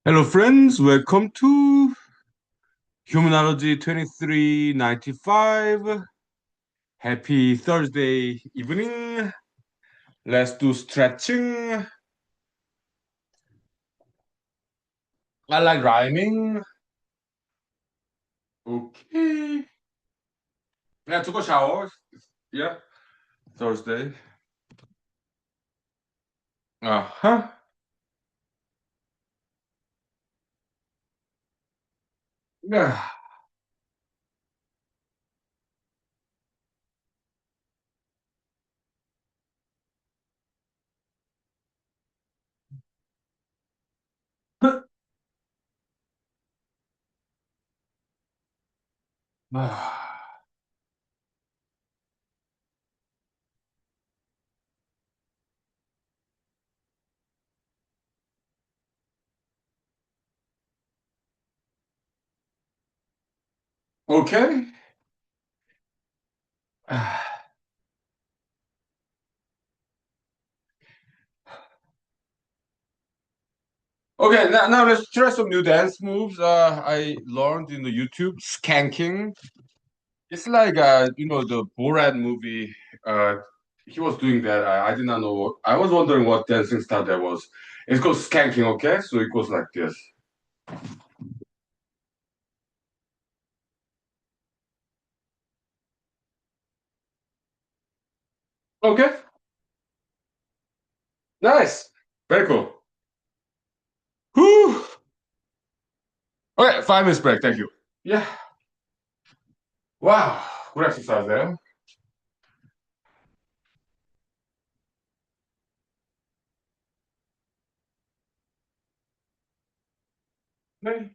Hello, friends. Welcome to humanology 2395. Happy Thursday evening. Let's do stretching. I like rhyming. Okay. Yeah, I took a shower. Yeah, Thursday. Uh-huh. Yeah. Okay. Okay, now let's try some new dance moves. I learned in the YouTube skanking. It's like the Borat movie. Uh, he was doing that. I did not know. I was wondering what dancing style that was. It's called skanking. Okay, so it goes like this. Okay, nice, very cool. Whew. Okay, 5 minutes break. Thank you. Yeah. Wow. Good exercise there. Okay.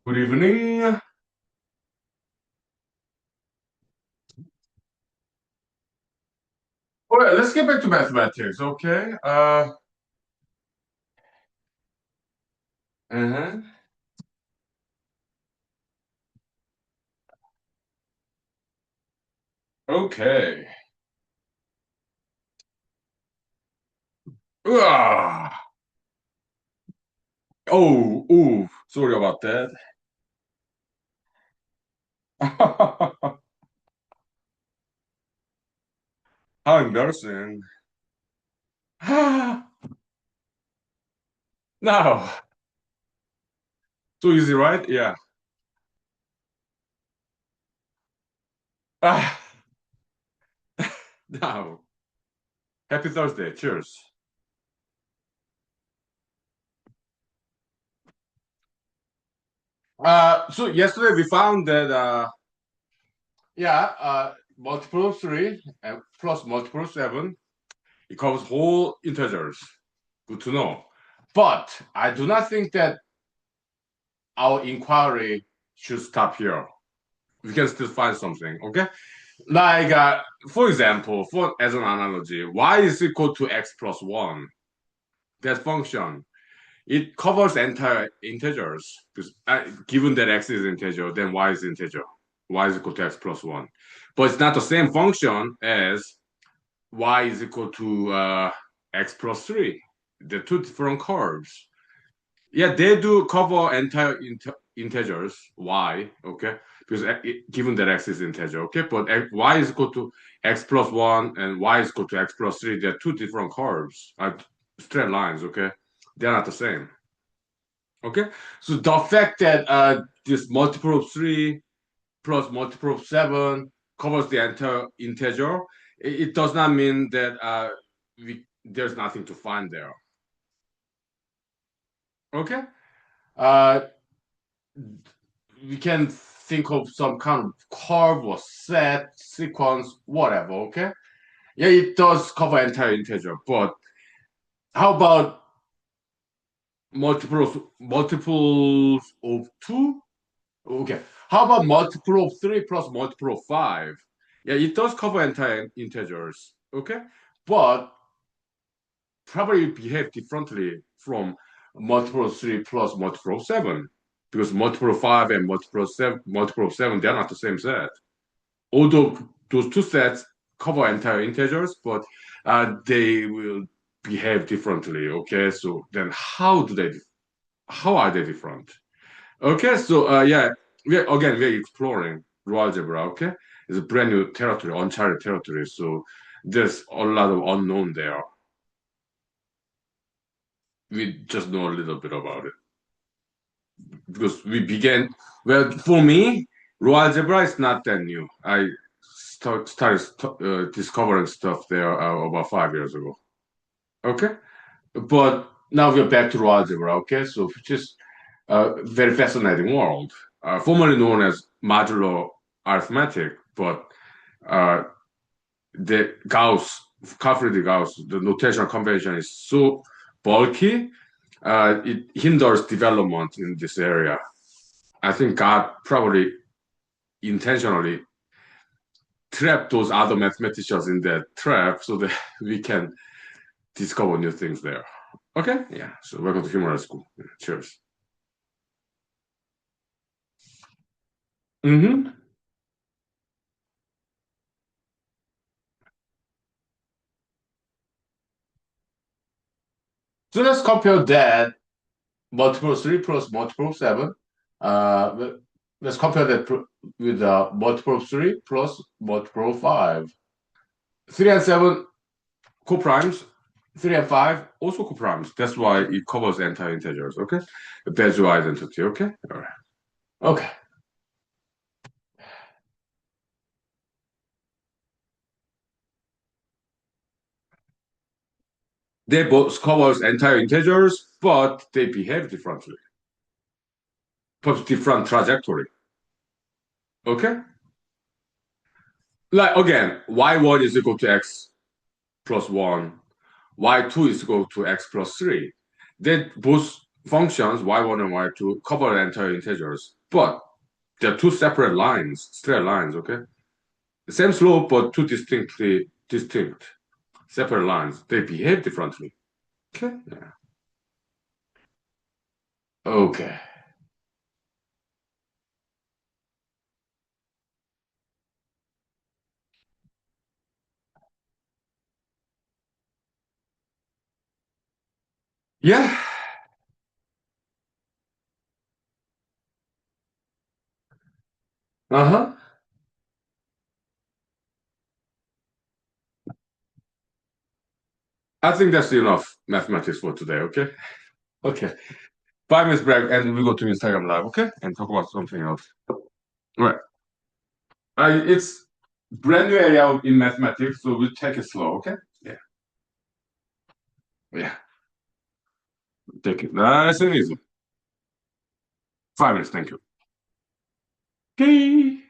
Good evening. All right, let's get back to mathematics, okay? Uh-huh. Okay. Ah. Oh, ooh, sorry about that. How embarrassing. No. So easy, right? Yeah. Ah, no. Happy Thursday. Cheers. So yesterday we found that multiple of three and plus multiple of seven equals whole integers. Good to know. But I do not think that our inquiry should stop here. We can still find something, okay? Like, for example, for as an analogy, y is equal to x plus 1. That function, it covers entire integers. Because given that x is integer, then y is integer. Y is equal to x plus 1. But it's not the same function as y is equal to x plus 3. They're two different curves. Yeah, they do cover entire integers, y, okay? Because given that x is integer, okay? But y is equal to x plus 1 and y is equal to x plus 3. They're two different curves, straight lines, okay? They're not the same, okay? So the fact that this multiple of 3 plus multiple of 7 covers the entire integer, it does not mean that there's nothing to find there, okay? Uh, we can think of some kind of curve or set, sequence, whatever, okay? Yeah, it does cover entire integer, but how about multiples of two? Okay. How about multiple of three plus multiple of five? Yeah, it does cover entire integers, okay? But probably behave differently from multiple of three plus multiple of seven. Because multiple of five and multiple of seven, they're not the same set. Although those two sets cover entire integers, but they will behave differently. Okay, so then how are they different? Okay, so we're exploring raw algebra. Okay, it's a brand new territory, uncharted territory. So there's a lot of unknown there. We just know a little bit about it because we began. Well, for me, raw algebra is not that new. I started discovering stuff there about 5 years ago. Okay, but now we're back to raw algebra. Okay, so just a very fascinating world, formerly known as modular arithmetic, but uh, the Gauss, Carl Gauss, the notation convention is so bulky, it hinders development in this area. I think God probably intentionally trapped those other mathematicians in that trap so that we can discover new things there. Okay, yeah. So welcome to human school. Cheers. Mm-hmm. So let's compare that multiple three plus multiple seven. Let's compare that with multiple three plus multiple five. Three and seven co-primes. Three and five also co-primes. That's why it covers entire integers. Okay, that's your identity. Okay, all right. Okay, they both covers entire integers, but they behave differently, but different trajectory. Okay, like again, y1 is equal to x plus 1, y2 is equal to x plus 3. Then both functions, y1 and y2, cover entire integers. but they're two separate lines, straight lines, okay? The same slope, but two distinctly distinct separate lines. They behave differently. Okay. Yeah. Okay. Yeah. Uh-huh. I think that's enough mathematics for today, okay? Okay. 5 minutes break and we go to Instagram Live, okay? And talk about something else. All right. It's brand new area in mathematics, so we'll take it slow, okay? Yeah. Yeah. Take it nice and easy. 5 minutes, thank you. Okay.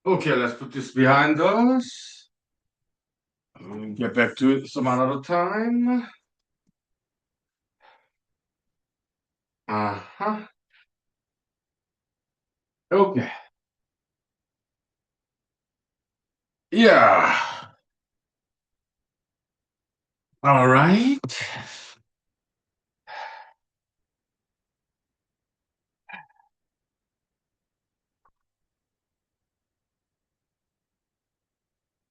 Okay, let's put this behind us. Get back to it some other time. Uh-huh. Okay. Yeah. All right.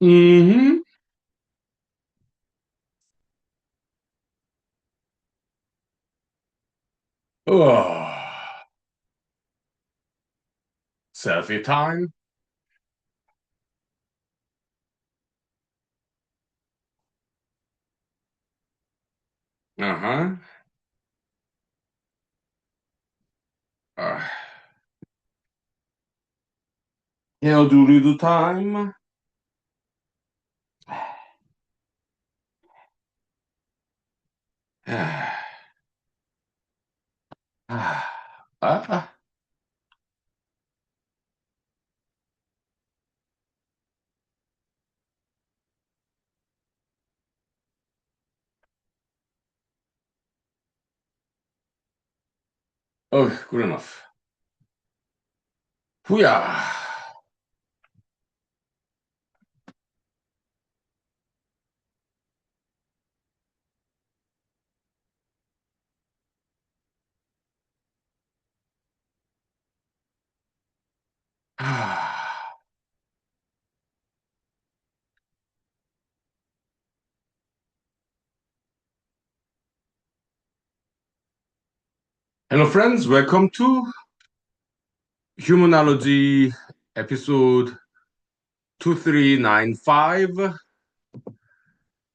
Mm-hmm. Oh, selfie time. Uh-huh. Uh, Hail doodly do time. Ah. Oh, good enough. Hooyah. Hello, friends. Welcome to humanology episode 2395.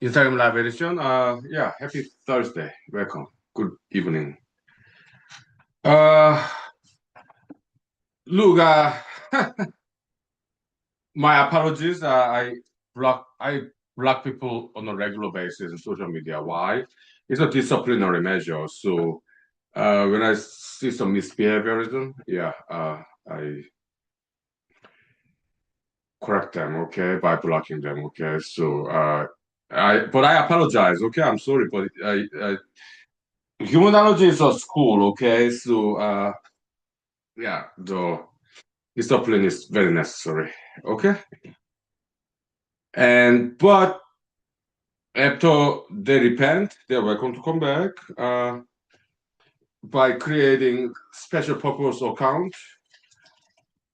Instagram live edition. Yeah, happy Thursday. Welcome. Good evening. Uh, Look, my apologies. I block people on a regular basis on social media. Why? It's a disciplinary measure. So when I see some misbehaviorism, yeah, I correct them. Okay, by blocking them. Okay, so I apologize. Okay, I'm sorry, but humanology is a school. Okay, so yeah, the discipline is very necessary. Okay, and but after they repent, they're welcome to come back by creating special purpose account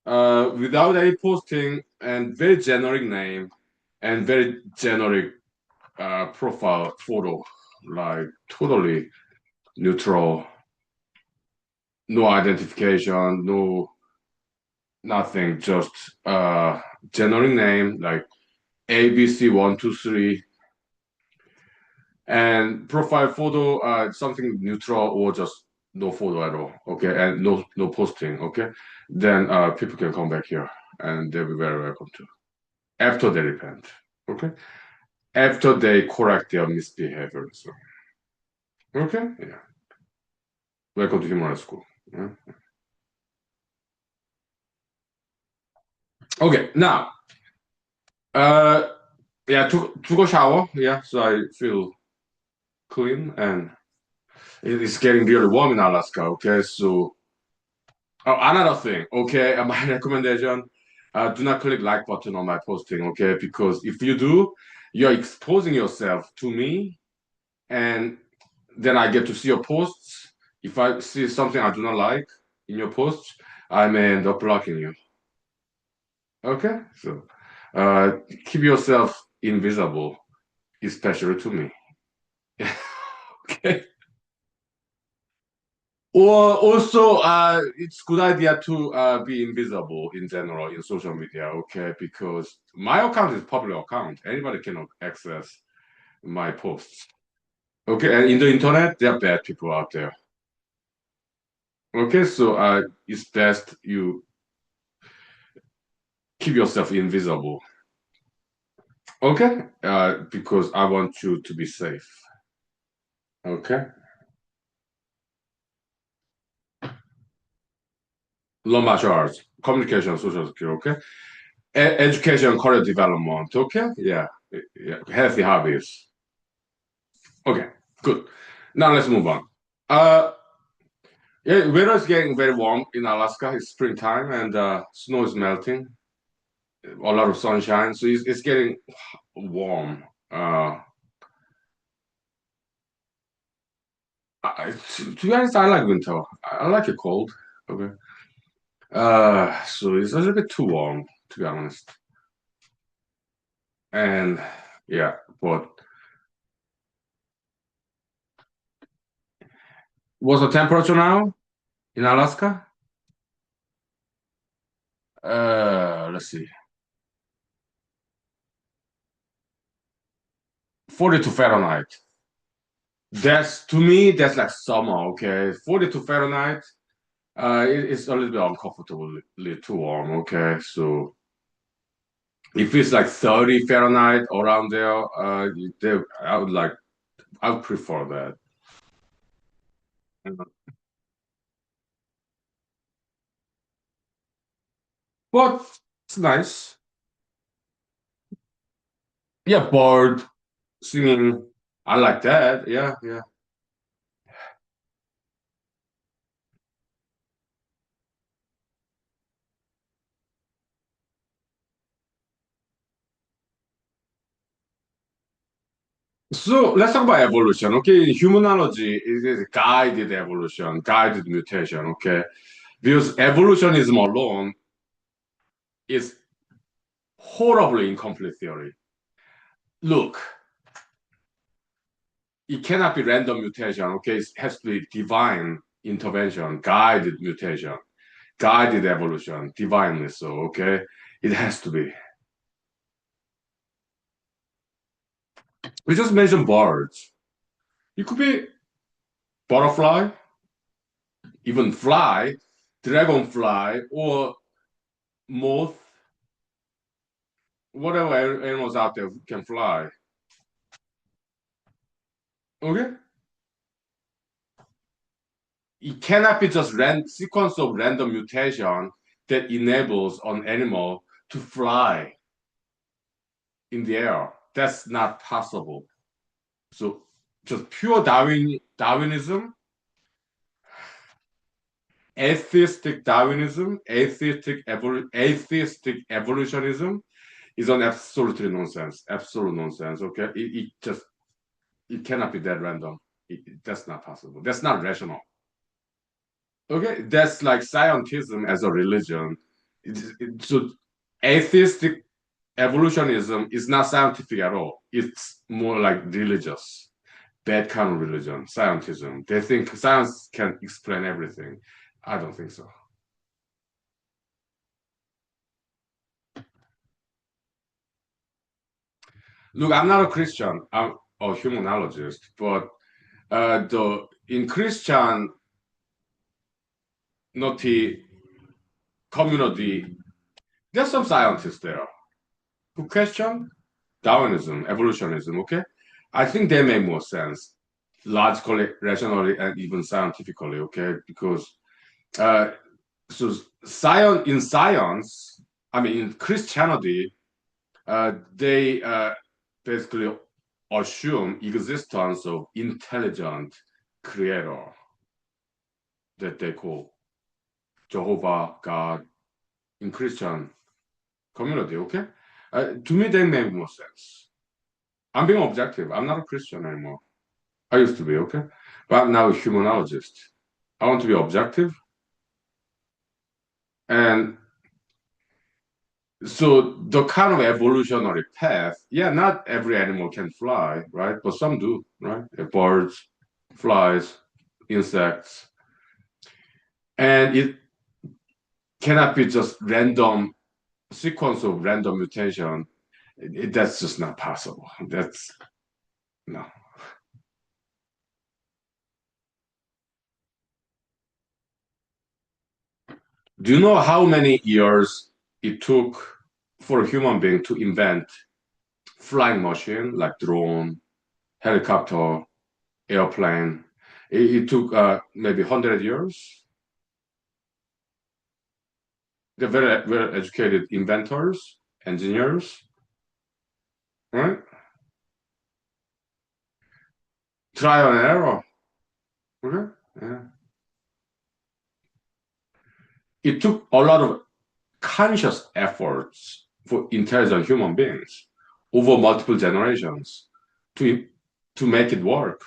without any posting and very generic name and very generic profile photo, like totally neutral, no identification, no nothing, just generic name like ABC123 and profile photo, something neutral or just no photo at all. Okay, and no posting. Okay, then people can come back here and they'll be very welcome to after they repent. Okay, after they correct their misbehavior. So okay, yeah, welcome to human school. Yeah. Okay, now uh yeah, took a shower. Yeah, so I feel clean and it's getting really warm in Alaska. Okay, so oh, another thing, okay, my recommendation, do not click like button on my posting, okay? Because if you do, you're exposing yourself to me, and then I get to see your posts. If I see something I do not like in your posts, I may end up blocking you. Okay, so uh, keep yourself invisible, especially to me. Okay. Or also, it's good idea to be invisible in general in social media, okay? Because my account is public account. Anybody can access my posts. Okay, and in the internet, there are bad people out there. Okay, so it's best you keep yourself invisible. Okay, because I want you to be safe. Okay, law martial arts, communication, social skill. Okay, Education, career development. Okay, yeah, yeah, healthy hobbies. Okay, good. Now let's move on. Uh, yeah, weather is getting very warm in Alaska. It's springtime and snow is melting. A lot of sunshine, so it's getting warm. To be honest, I like winter. I like it cold. Okay. So it's a little bit too warm, to be honest. And yeah, but what's the temperature now in Alaska? Let's see, 42 Fahrenheit. That's to me, that's like summer. Okay, 42 Fahrenheit. It's a little bit uncomfortably too warm. Okay, so if it's like 30 Fahrenheit around there, I would like, I would prefer that. But it's nice. Yeah, bird singing. I like that. Yeah, yeah. So let's talk about evolution. Okay, humanology is guided evolution, guided mutation. Okay, because evolutionism alone is horribly incomplete theory. Look, it cannot be random mutation. Okay, it has to be divine intervention, guided mutation, guided evolution, divinely so. Okay, it has to be. We just mentioned birds. It could be butterfly, even fly, dragonfly, or moth, whatever animals out there can fly. Okay? It cannot be just sequence of random mutation that enables an animal to fly in the air. That's not possible. So just pure Darwinism, atheistic evolutionism is an absolutely nonsense. Absolute nonsense. Okay, it just it cannot be that random. That's not possible. That's not rational. Okay, that's like scientism as a religion. So atheistic evolutionism is not scientific at all. It's more like religious, bad kind of religion, scientism. They think science can explain everything. I don't think so. Look, I'm not a Christian. I'm a humanologist, but the in Christian naughty community, there's some scientists there who question Darwinism, evolutionism, okay? I think they make more sense logically, rationally, and even scientifically, okay? Because uh, so science, I mean, in Christianity, they basically assume existence of intelligent creator that they call Jehovah, God, in Christian community, okay? To me, they make more sense. I'm being objective. I'm not a Christian anymore. I used to be, okay? But I'm now a humanologist. I want to be objective. And so the kind of evolutionary path, yeah, not every animal can fly, right? But some do, right? Birds, flies, insects. And it cannot be just random sequence of random mutation. That's just not possible. That's no. Do you know how many years it took for a human being to invent flying machine like drone, helicopter, airplane? It took maybe 100 years. They're very, very educated inventors. engineers, right? Trial and error. Okay. Yeah. It took a lot of conscious efforts for intelligent human beings over multiple generations to to make it work.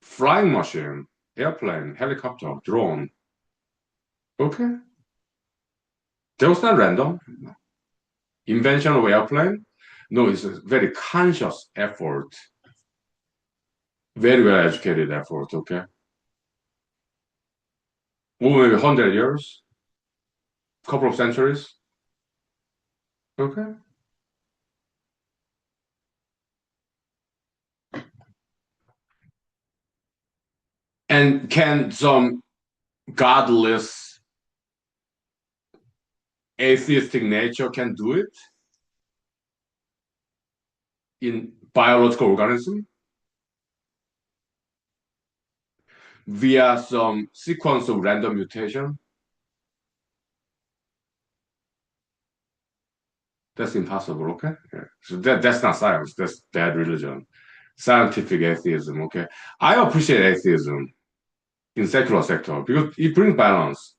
Flying machine, airplane, helicopter, drone. Okay. That was not random. Invention of airplane? No, it's a very conscious effort, very well educated effort, okay? Over maybe 100 years, couple of centuries, okay? And can some godless atheistic nature can do it in biological organism via some sequence of random mutation? That's impossible, okay? Yeah. So that's not science, that's bad religion. Scientific atheism, okay? I appreciate atheism in secular sector because it brings balance.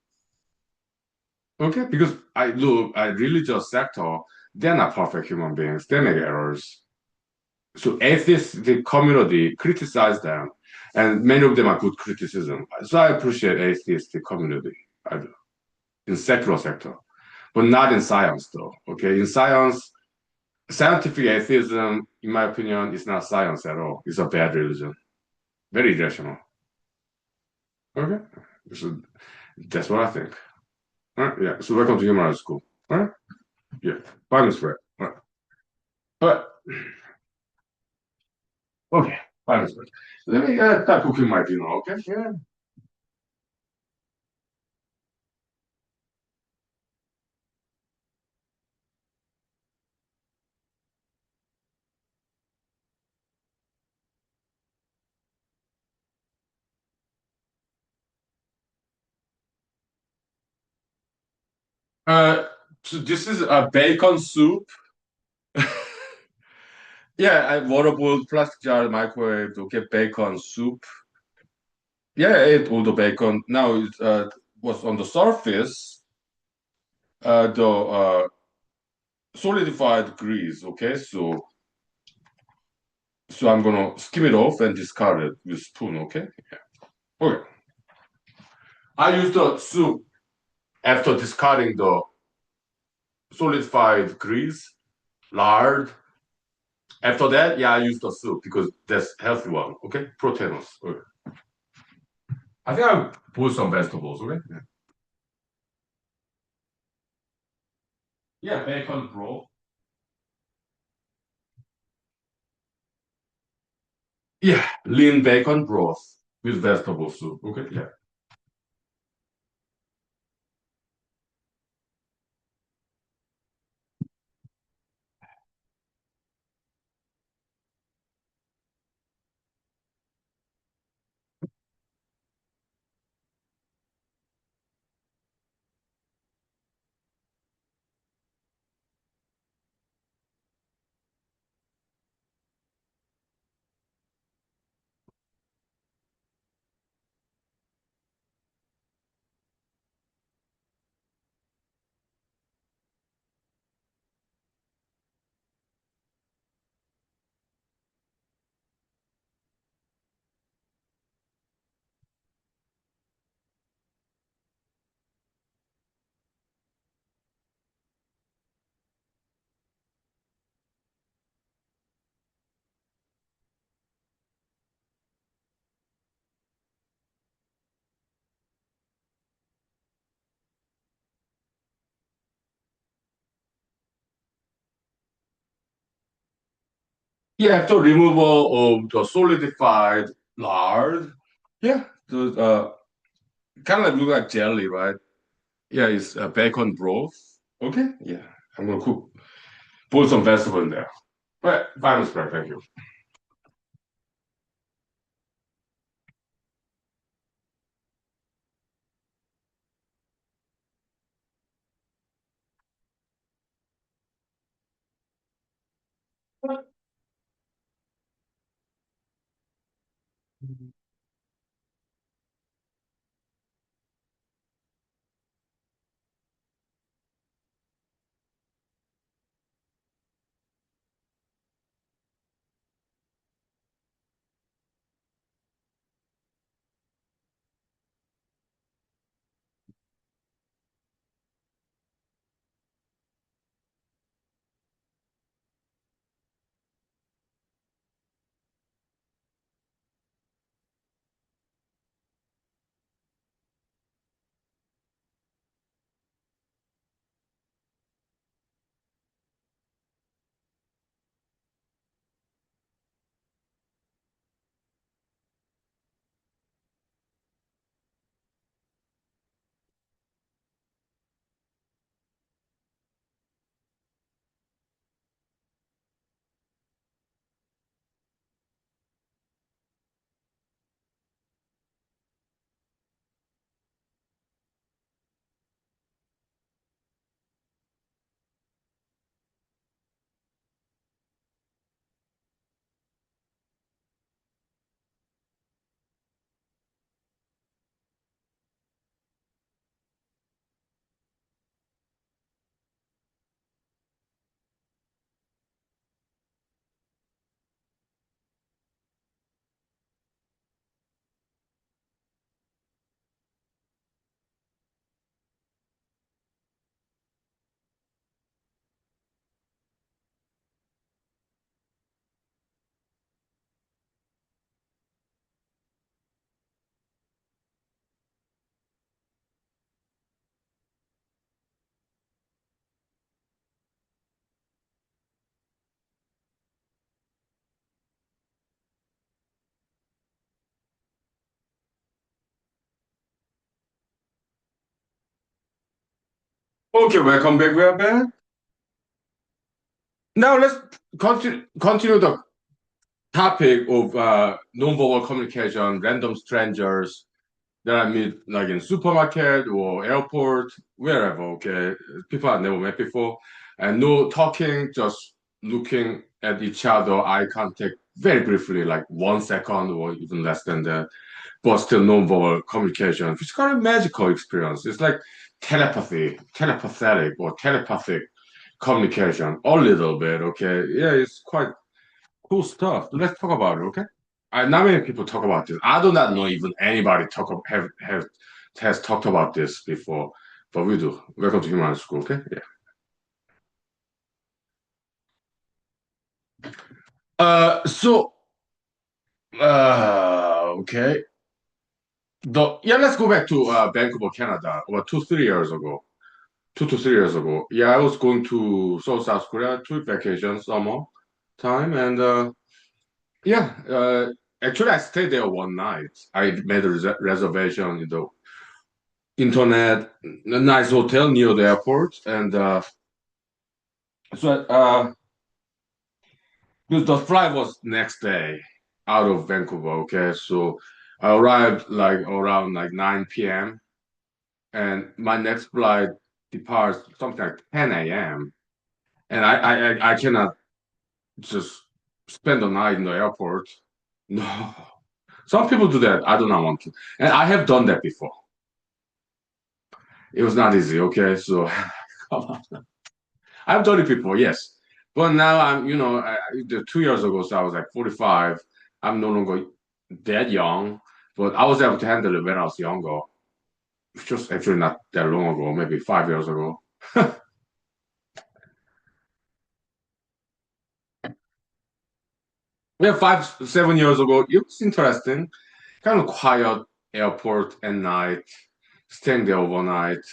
Okay, because I look at religious sector, they're not perfect human beings. They make errors. So atheists, the community criticize them, and many of them are good criticism. So I appreciate atheistic community I do, in secular sector, but not in science though. Okay, in science, scientific atheism, in my opinion, is not science at all. It's a bad religion, very irrational. Okay, so that's what I think. All right, yeah. So welcome to human school. All right, yeah. Bye, Miss Brett. All right. But okay, fine. Let me start cooking my dinner, okay? Yeah. Uh, so this is a bacon soup. Yeah, I water boiled plastic jar, microwave, okay, bacon soup. Yeah, I ate all the bacon. Now it was on the surface, the solidified grease, okay? So I'm gonna skim it off and discard it with spoon, okay? Okay. I use the soup after discarding the solidified grease, lard. After that, yeah, I use the soup because that's healthy one. Okay, proteinous. Okay. I think I'll boil some vegetables. Okay. Yeah, bacon broth. Yeah, lean bacon broth with vegetable soup. Okay. Yeah. Yeah, after removal of the solidified lard. Yeah, the kind of look like jelly, right? Yeah, it's bacon broth. Okay. Yeah, I'm gonna cook. Put some vegetable in there. All right, final spread. Thank you. Okay, welcome back. We are back. Now let's continue the topic of non-verbal communication, random strangers that I meet like in supermarket or airport, wherever, okay? People I've never met before. And no talking, just looking at each other, eye contact very briefly, like 1 second or even less than that, but still non-verbal communication. It's kind of magical experience. It's like telepathic or telepathic communication, a little bit, okay? Yeah, it's quite cool stuff. Let's talk about it, okay? Not many people talk about this. I do not know even anybody have has talked about this before, but we do. Welcome to human school, okay? Yeah. So okay. Let's go back to Vancouver, Canada, about 2, 3 years ago. 2 to 3 years ago. Yeah, I was going to Seoul, South Korea, to vacation, summer time, and yeah, actually I stayed there one night. I made a reservation in the internet, a nice hotel near the airport, and so because the flight was next day out of Vancouver. Okay, so I arrived like around like 9 p.m. and my next flight departs something like 10 a.m. and I cannot just spend the night in the airport. No, some people do that. I do not want to, and I have done that before. It was not easy. Okay, so I've done it before, yes. But now the 2 years ago, so I was like 45. I'm no longer that young, but I was able to handle it when I was younger. It's just actually not that long ago, maybe 5 years ago. Yeah, 5, 7 years ago, it was interesting. Kind of quiet airport at night, staying there overnight.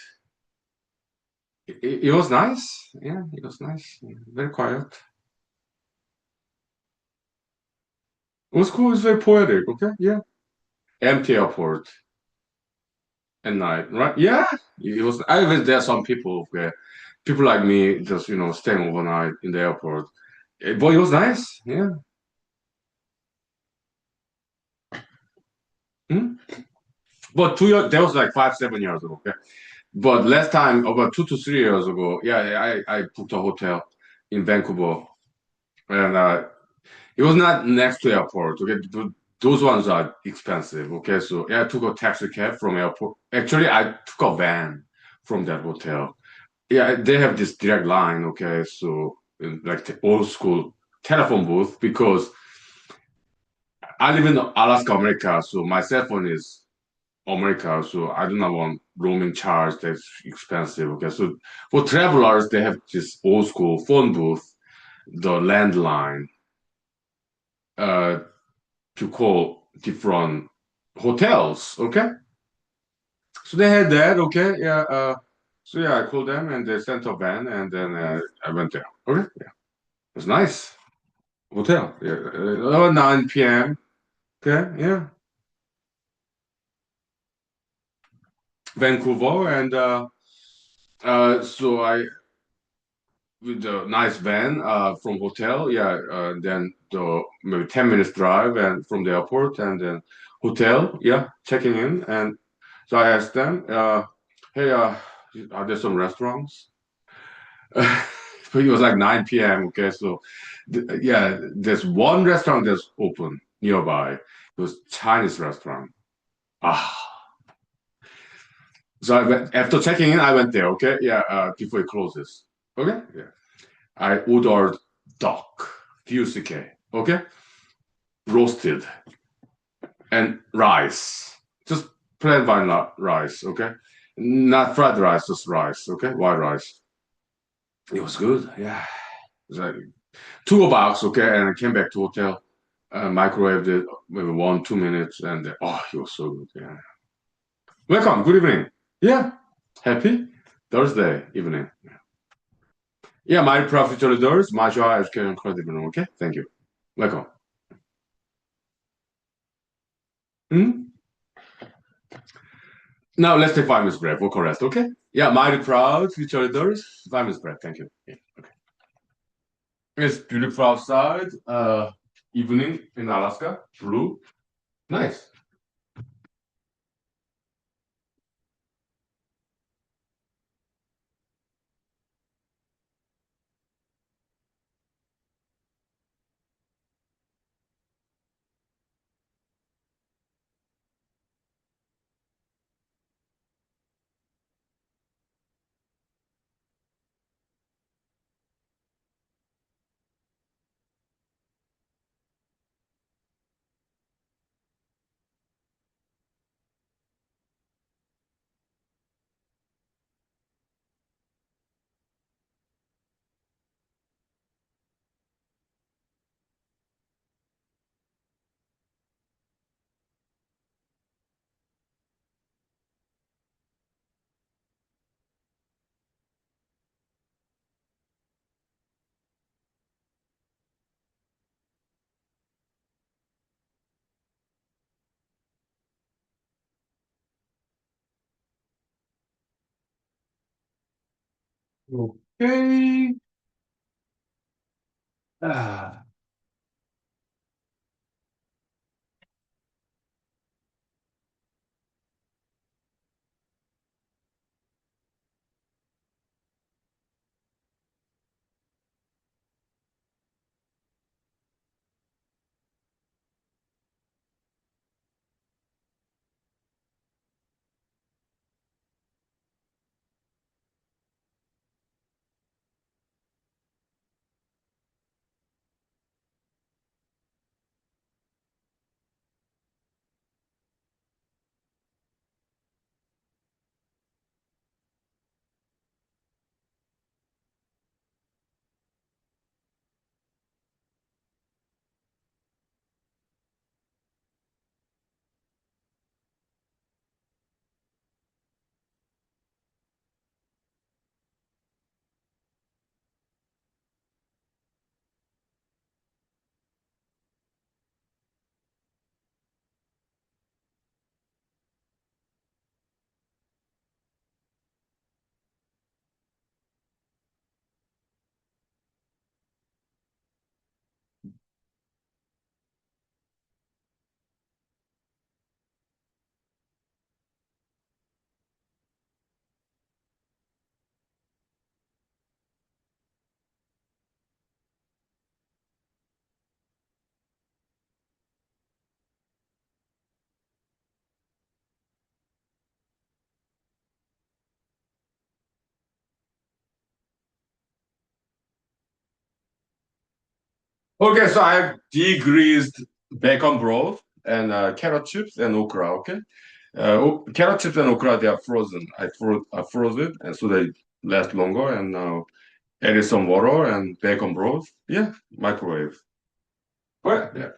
It was nice. Yeah, it was nice. Yeah, very quiet. It was cool. It was very poetic. Okay, yeah. Empty airport. At night, right? Yeah, it was. I was there. Some people where people like me just staying overnight in the airport. But it was nice. Yeah. Hmm? But 2 years, that was like 5, 7 years ago. Okay. But last time, about 2 to 3 years ago, yeah, I booked a hotel in Vancouver. and it was not next to airport. Okay, those ones are expensive. Okay, so yeah, I took a taxi cab from airport. Actually, I took a van from that hotel. Yeah, they have this direct line. Okay, so like the old school telephone booth because I live in Alaska, America, so my cell phone is America, so I do not want roaming charge that's expensive. Okay, so for travelers, they have this old school phone booth, the landline, uh, to call different hotels. Okay, so they had that. Okay, yeah. So yeah, I called them and they sent a van, and then I went there. Okay, yeah, it was nice hotel. Yeah, 9 p.m. Okay, yeah, Vancouver, and so I with the nice van from hotel. Yeah, then the maybe 10 minutes drive and from the airport and then hotel. Yeah, checking in. And so I asked them, "Hey, are there some restaurants?" But it was like 9 p.m. Okay, so yeah, there's one restaurant that's open nearby. It was Chinese restaurant. Ah, so I went, after checking in, I went there. Okay, yeah, before it closes. Okay, yeah. I ordered duck, fusike, okay, roasted, and rice, just plain vanilla rice, okay, not fried rice, just rice, okay, white rice. It was good, yeah. It was like 2 bucks, okay, and I came back to hotel, microwaved it maybe 1 2 minutes, and oh, it was so good, yeah. Welcome, good evening. Yeah, happy Thursday evening. Yeah, my profit doors, my job is incredible, okay, thank you. Welcome. Hmm? Now let's take 5 minutes break for correct, okay? Yeah, mighty proud, future leaders. 5 minutes break, thank you. Yeah, okay. It's beautiful outside. Evening in Alaska, blue, nice. Okay. Ah. Okay, so I degreased bacon broth and carrot chips and okra. Okay, carrot chips and okra they are frozen. I froze it, and so they last longer. And added some water and bacon broth. Yeah, microwave. Well, yeah.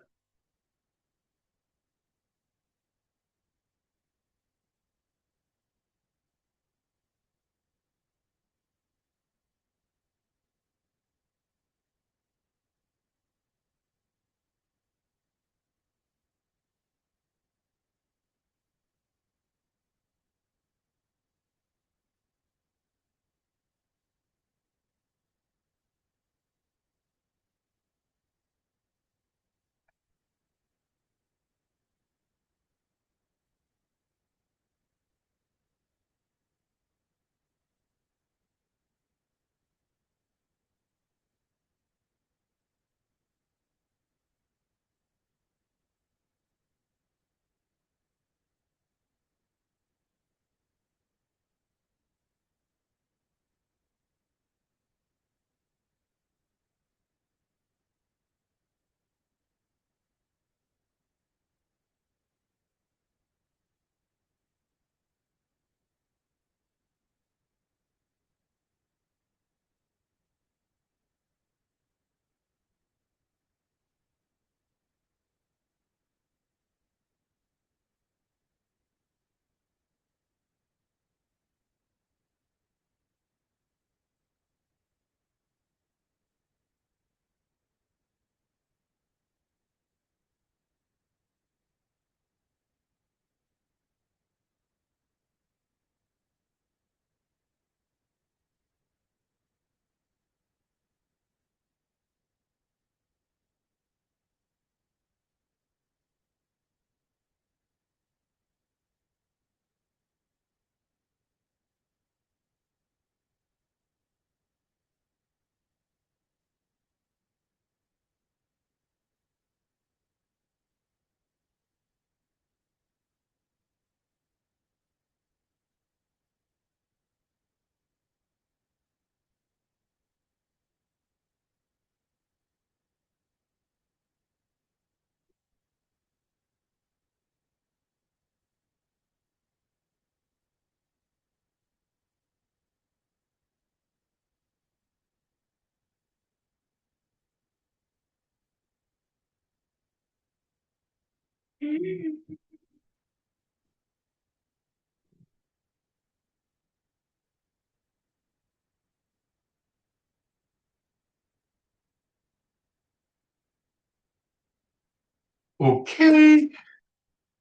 Okay.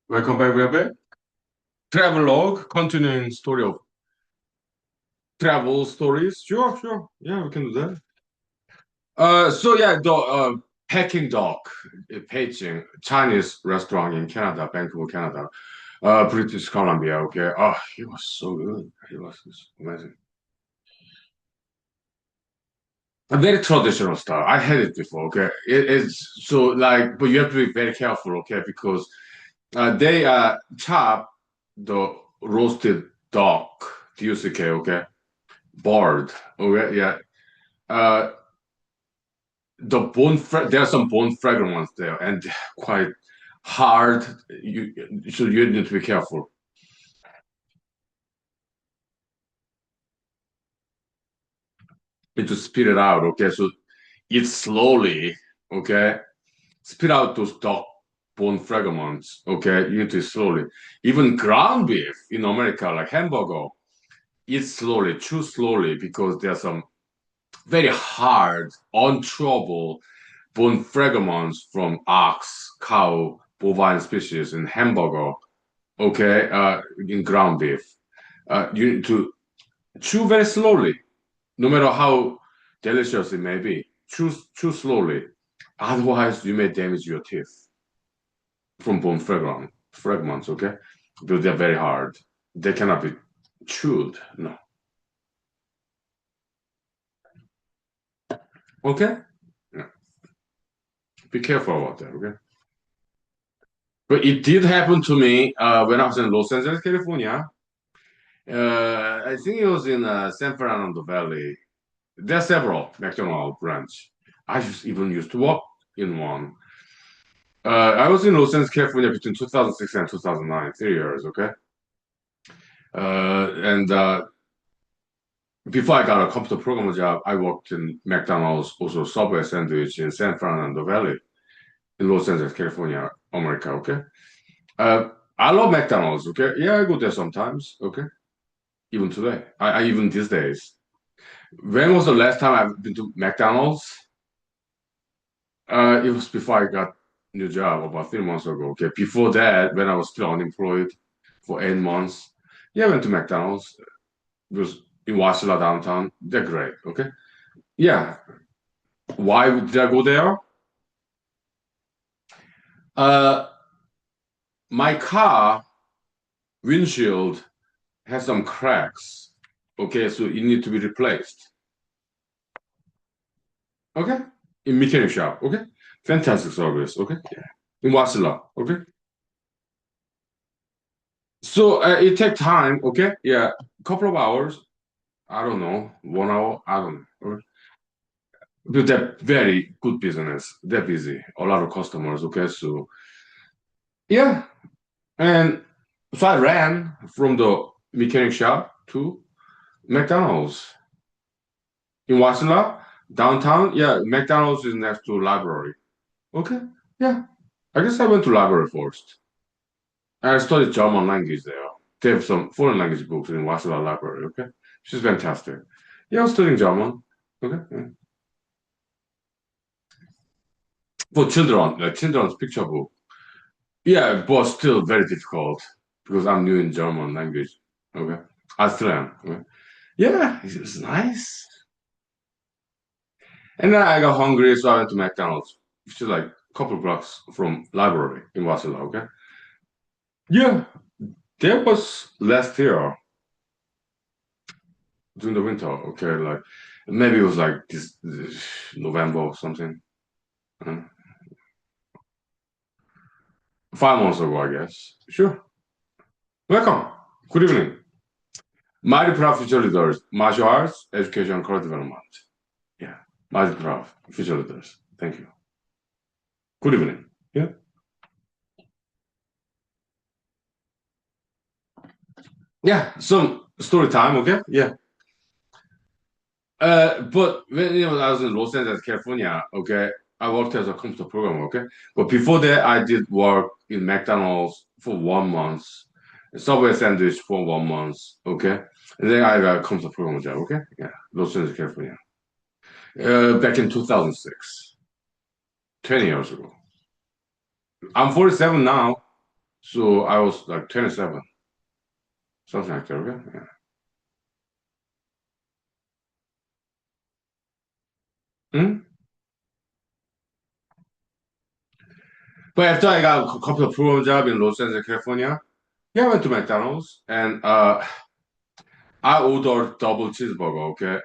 Welcome back, welcome back. Travelogue, continuing story of travel stories. Sure, sure. Yeah, we can do that. So yeah, the Peking Dog, Beijing, Chinese restaurant in Canada, Vancouver, Canada, British Columbia. Okay. Oh, he was so good. He was amazing. A very traditional style. I had it before. Okay, it's so like, but you have to be very careful. Okay, because they chop the roasted dog, DUCK. Okay, bird. Okay, yeah. Uh, there are some bone fragrant ones there, and quite hard. You need to be careful. And to spit it out. Okay, so eat slowly. Okay, spit out those dog bone fragments. Okay, you need to eat slowly. Even ground beef in America, like hamburger, eat slowly, chew slowly, because there's some very hard, unchewable bone fragments from ox, cow, bovine species in hamburger. Okay, in ground beef, you need to chew very slowly, no matter how delicious it may be. Chew slowly, otherwise you may damage your teeth from bone fragments. Okay, because they're very hard. They cannot be chewed. No. Okay. Yeah. Be careful about that. Okay. But it did happen to me when I was in Los Angeles, California. I think it was in San Fernando Valley. There are several McDonald's branch. I just even used to walk. in one. I was in Los Angeles, California between 2006 and 2009, 3 years, okay? And before I got a computer programmer job, I worked in McDonald's, also Subway sandwich in San Fernando Valley in Los Angeles, California, America, okay? Uh, I love McDonald's, okay? Yeah, I go there sometimes, okay? Even today, I even these days. When was the last time I've been to McDonald's? It was before I got new job about 3 months ago. Okay, before that, when I was still unemployed for 8 months, yeah, I went to McDonald's. It was in Wasilla downtown. They're great. Okay, yeah. Why did I go there? Uh, my car windshield has some cracks. Okay, so it need to be replaced. Okay, in mechanic shop. Okay, fantastic service. Okay, yeah. In Wasilla. Okay. So it take time, okay? Yeah, couple of hours. I don't know, 1 hour. I don't know. But they're very good business. They're busy. A lot of customers, okay? So yeah, and so I ran from the mechanic shop to McDonald's in Wasilla, downtown. Yeah, McDonald's is next to library. Okay, yeah. I guess I went to library first. I studied German language there. They have some foreign language books in Wasilla Library, okay? Which is fantastic. Yeah, I was studying German. Okay. Yeah. For children, children's picture book. Yeah, but still very difficult because I'm new in German language. Okay. I still am. Okay. Yeah, it was nice. And then I got hungry, so I went to McDonald's, which is like a couple blocks from library in Wasilla, okay? Yeah, there was last year during the winter, okay, like maybe it was like this November or something. Uh, 5 months ago, I guess. Sure. Welcome. Good evening. Mighty Proud Future Leaders, Martial Arts, Education, Career Development. Yeah. Mighty Proud Future Leaders. Thank you. Good evening. Yeah. Yeah. Some story time, okay? Yeah. But when I was in Los Angeles, California, okay, I worked as a computer programmer, okay? But before that, I did work in McDonald's for 1 month, Subway sandwich for 1 month, okay? And then I got a computer programmer job, okay? Yeah, Los Angeles, California. Back in 2006, 20 years ago. I'm 47 now, so I was like 27, something like that, okay? Yeah. Hmm? But after I got a computer programmer job in Los Angeles, California, yeah, I went to McDonald's and I ordered double cheeseburger, okay?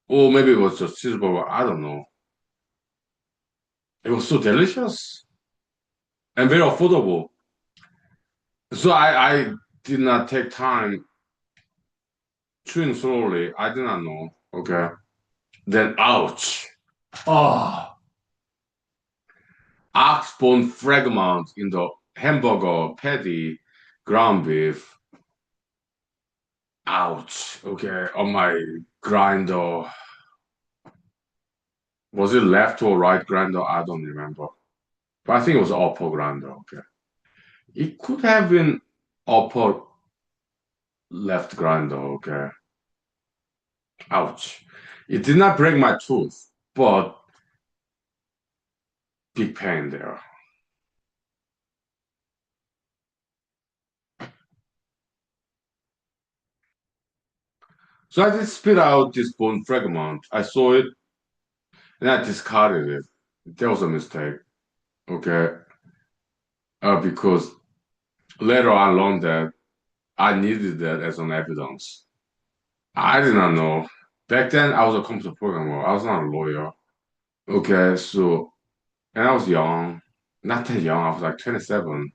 Or maybe it was just cheeseburger, I don't know. It was so delicious and very affordable. So I did not take time chewing slowly. I did not know, okay? Then, ouch. Oh, ox bone fragment in the hamburger patty, ground beef. Ouch. Okay, on my grinder. Was it left or right grinder? I don't remember. But I think it was upper grinder, okay. It could have been upper left grinder, okay. Ouch. It did not break my tooth, but big pain there. So I just spit out this bone fragment. I saw it and I discarded it. That was a mistake, okay? Because later I learned that I needed that as an evidence. I did not know. Back then, I was a computer programmer. I was not a lawyer. Okay, so, and I was young. Not that young, I was like 27.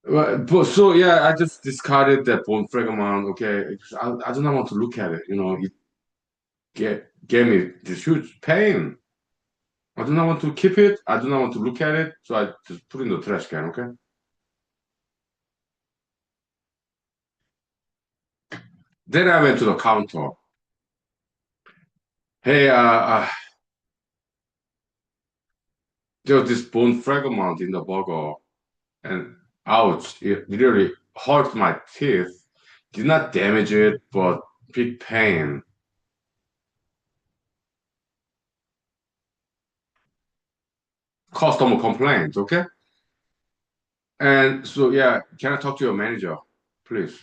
But so yeah, I just discarded that bone fragment. Okay, I do not want to look at it. It gave me this huge pain. I do not want to keep it. I do not want to look at it. So I just put it in the trash can, okay? Then I went to the counter. Hey, there was this bone fragment in the burger, and ouch, it really hurt my teeth. Did not damage it, but big pain. Customer complaint, okay? And so, yeah, can I talk to your manager, please?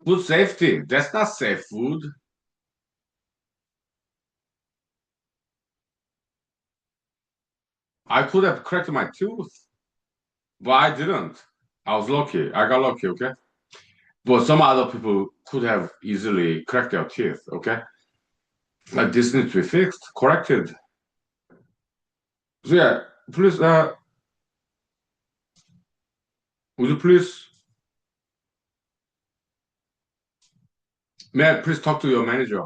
Food safety, that's not safe food. I could have cracked my tooth, but I didn't. I was lucky. I got lucky, okay? But some other people could have easily cracked their teeth, okay? Like this needs to be fixed, corrected. So yeah, please, would you please, may I please talk to your manager?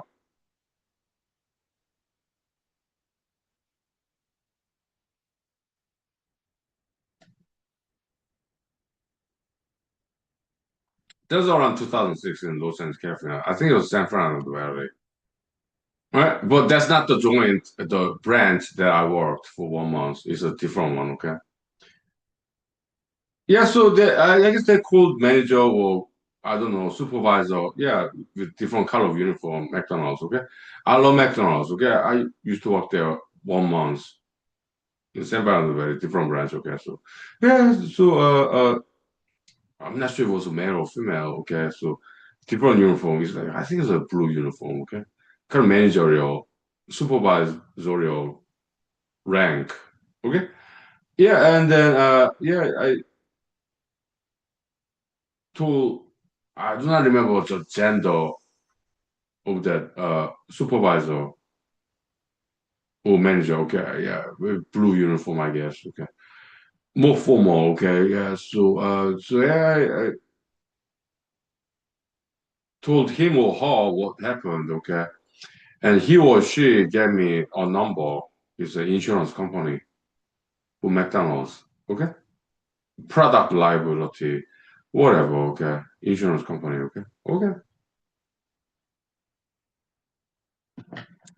That was around 2006 in Los Angeles, California. I think it was San Fernando Valley. Right? But that's not the joint, the branch that I worked for 1 month. It's a different one, okay? Yeah, so I guess they called manager or I don't know, supervisor, yeah, with different color of uniform, McDonald's, okay? I love McDonald's, okay? I used to work there 1 month in San Fernando Valley, different branch, okay? So, yeah, so I'm not sure if it was a male or female, okay? So, different uniform. It's like, I think it's a blue uniform, okay? Kind of managerial, supervisorial rank, okay? Yeah, and then, yeah, I told, I do not remember the gender of that supervisor or manager, okay? Yeah, with blue uniform, I guess, okay? More formal, okay? Yeah, so yeah, I told him or her what happened, okay? And he or she gave me a number. It's an insurance company for McDonald's. Okay. Product liability, whatever. Okay. Insurance company. Okay. Okay.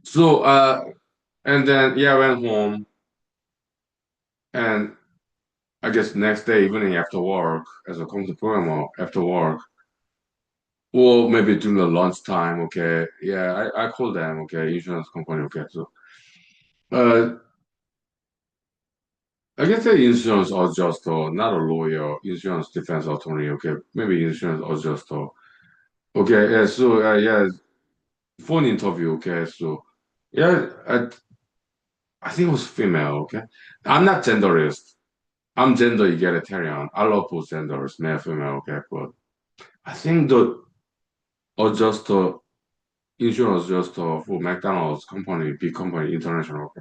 So, and then, yeah, I went home and I guess next day, evening after work, as a computer programmer after work, or maybe during the lunchtime. Okay. Yeah, I called them. Okay. Insurance company. Okay. So, uh, I guess the insurance adjuster, not a lawyer, insurance defense attorney, okay, maybe insurance adjuster. Okay, yeah, so yeah, phone interview, okay, so yeah, I think it was female, okay. I'm not genderist. I'm gender egalitarian. I love both genders, male, female, okay, but I think the adjuster, insurance adjuster for McDonald's company, big company, international,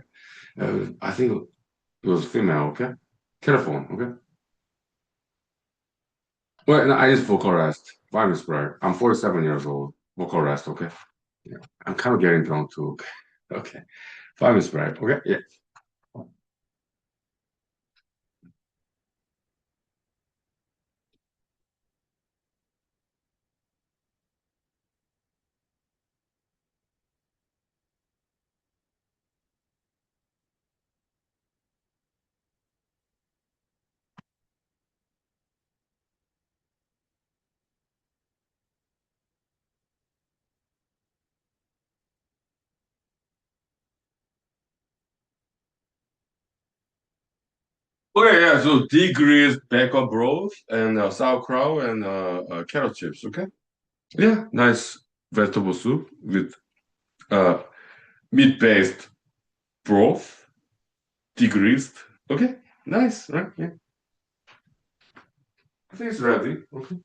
okay. I think it was female, okay. Telephone, okay. Well, no, I just vocal rest. Vibe is right. I'm 47 years old. Vocal rest, okay? Yeah. I'm kind of getting drunk too. Okay. Okay. Vibe is right. Okay. Yeah. Okay, yeah. So degreased backup broth and sauerkraut and carrot chips. Okay. Yeah. Nice vegetable soup with uh meat-based broth, degreased. Okay. Nice, right? Yeah. I think it's ready. Okay.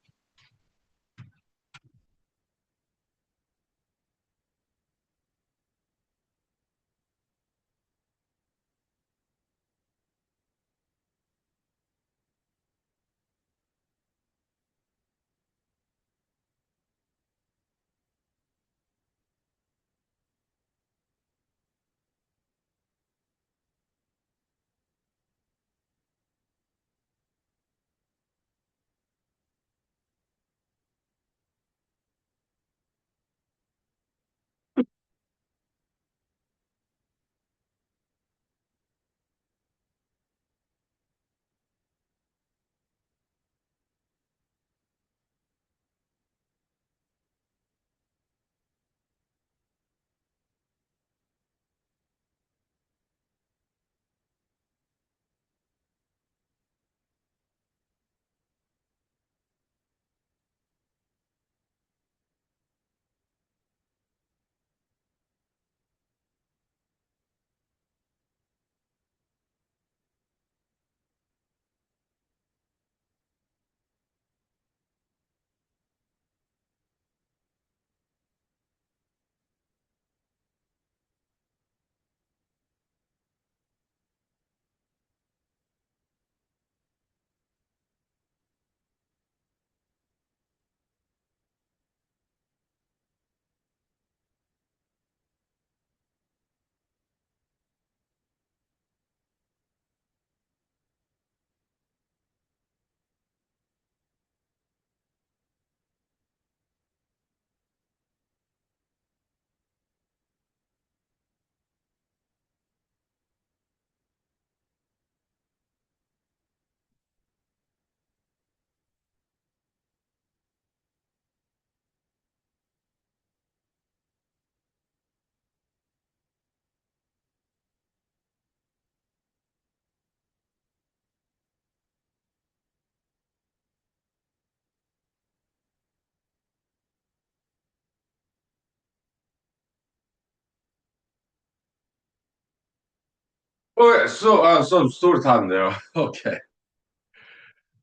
Okay, so some story time there. Okay.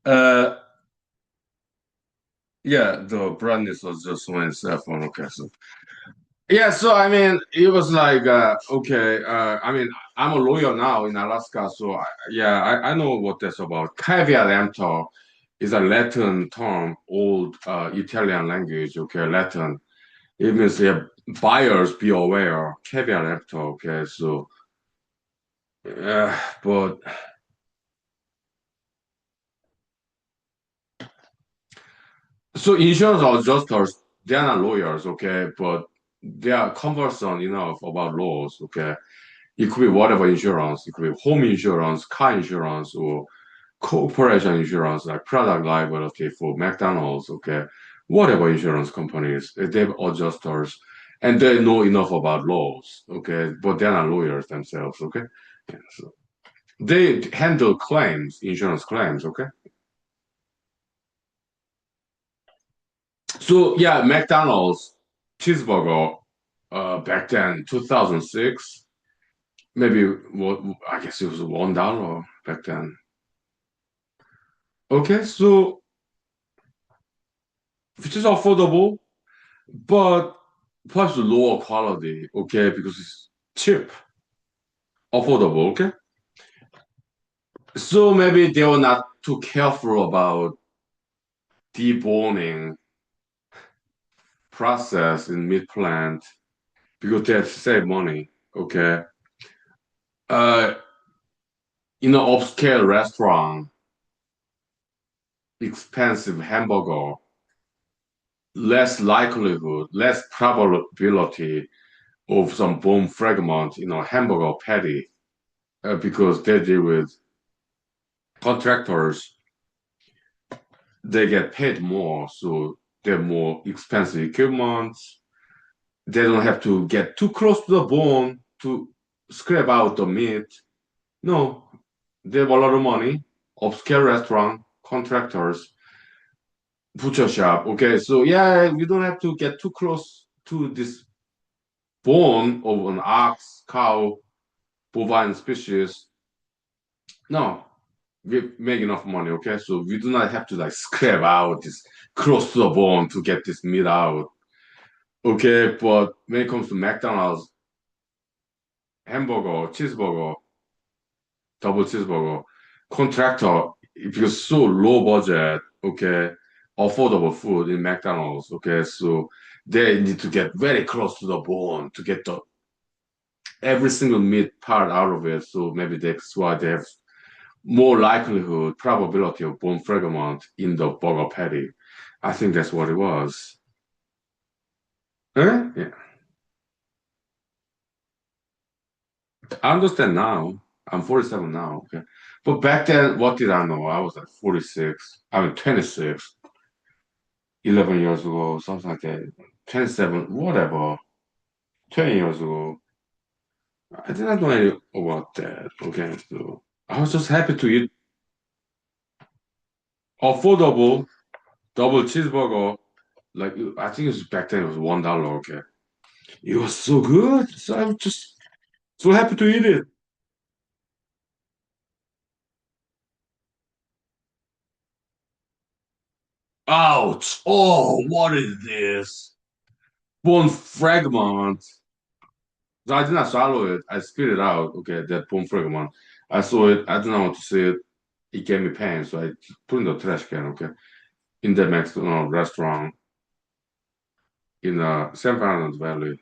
Uh, yeah, the brightness was just went cell phone. Okay, so yeah, so I mean, it was like okay. I mean, I'm a lawyer now in Alaska, so yeah, I know what that's about. Caveat emptor is a Latin term, old Italian language. Okay, Latin. It means yeah, buyers be aware. Caveat emptor. Okay, so but so insurance adjusters, they are not lawyers, okay, but they are conversant enough about laws, okay. It could be whatever insurance, it could be home insurance, car insurance, or corporation insurance, like product liability for McDonald's, okay. Whatever insurance companies, they have adjusters, and they know enough about laws, okay, but they're not lawyers themselves, okay. Yeah, so they handle claims, insurance claims, okay. So yeah, McDonald's cheeseburger back then, 2006, maybe what I guess it was $1 back then. Okay, so which is affordable, but perhaps lower quality, okay, because it's cheap, affordable, okay? So maybe they were not too careful about deboning process in meat plant because they have to save money, okay? Uh, in an upscale restaurant, expensive hamburger, less likelihood, less probability of some bone fragment in a hamburger patty because they deal with contractors. They get paid more, so they're more expensive equipment. They don't have to get too close to the bone to scrape out the meat. No, they have a lot of money. Upscale restaurant, contractors, butcher shop. Okay, so yeah, you don't have to get too close to this bone of an ox, cow, bovine species. No, we make enough money, okay? So we do not have to like scrape out this close to the bone to get this meat out. Okay, but when it comes to McDonald's hamburger, cheeseburger, double cheeseburger, contractor, because so low budget, okay, affordable food in McDonald's, okay, so they need to get very close to the bone to get the every single meat part out of it. So maybe that's why they have more likelihood, probability of bone fragment in the burger patty. I think that's what it was. Eh? Yeah. I understand now. I'm 47 now. Okay. But back then, what did I know? I was like 46. I mean, 26, 11 years ago, something like that. 27, whatever. 20 years ago. I did not know anything about that. Okay. So I was just happy to eat affordable double cheeseburger. Like, I think it was back then, it was $1. Okay. It was so good. So I was just so happy to eat it. Ouch. Oh, what is this? Bone fragment. So I did not swallow it. I spit it out. Okay, that bone fragment. I saw it. I did not want to see it. It gave me pain. So I put it in the trash can. Okay. In the Mexican restaurant in San Fernando Valley.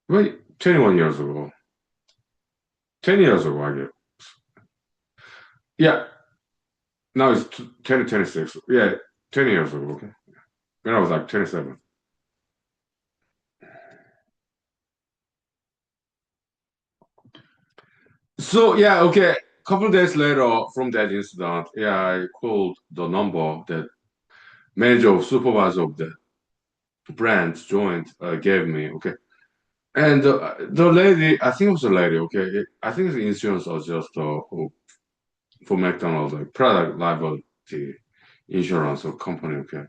Wait, 21 years ago. 10 years ago, I guess. Yeah. Now it's 2026. Yeah, 10 years ago. Okay. When I was like 27. So yeah, okay. Couple of days later from that incident, yeah, I called the number that manager or supervisor of the brand joint gave me. Okay, and the lady, I think it was a lady. Okay, I think the insurance was just for McDonald's, like product liability insurance or company. Okay,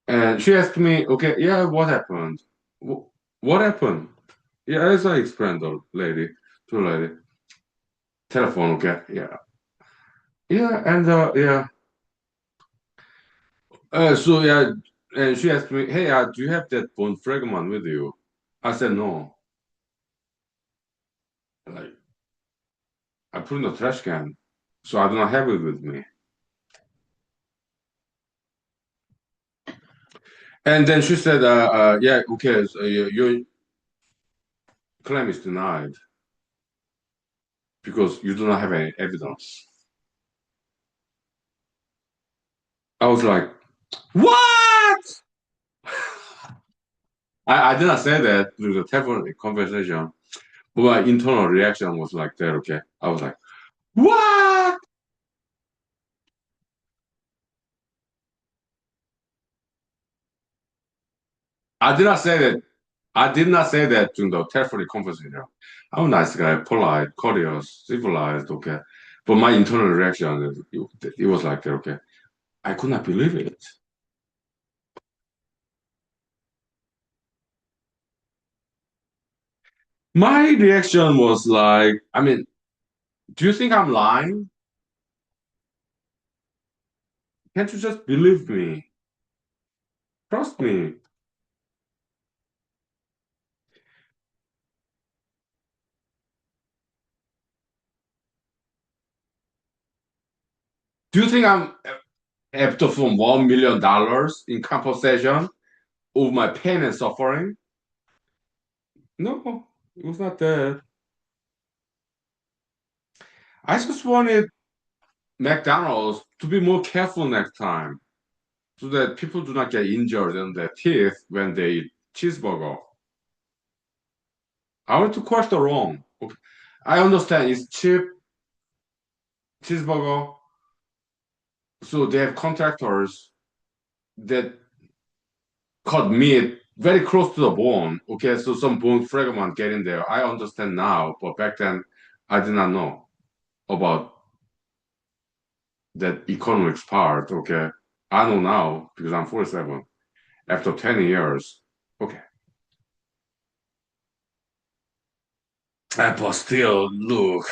and she asked me, okay, yeah, what happened? What happened? Yeah, as I explained to the lady, telephone, okay, yeah, yeah, and yeah, so yeah, and she asked me, hey, do you have that bone fragment with you? I said no, like I put in the trash can, so I do not have it with me. And then she said, yeah, okay, so your claim is denied because you do not have any evidence. I was like, what? I did not say that through the telephone conversation, but my internal reaction was like that, okay? I was like, what? I did not say that. I did not say that during the telephone conversation. I'm a nice guy, polite, courteous, civilized, okay? But my internal reaction, it was like that, okay? I could not believe it. My reaction was like, I mean, do you think I'm lying? Can't you just believe me? Trust me. Do you think I'm after from $1 million in compensation of my pain and suffering? No, it was not that. I just wanted McDonald's to be more careful next time so that people do not get injured in their teeth when they eat cheeseburger. I want to correct the wrong. Okay. I understand it's cheap cheeseburger, so they have contractors that cut meat very close to the bone. Okay, so some bone fragment get in there. I understand now, but back then I did not know about that economics part. Okay, I know now because I'm 47. After 20 years, okay, but still, look,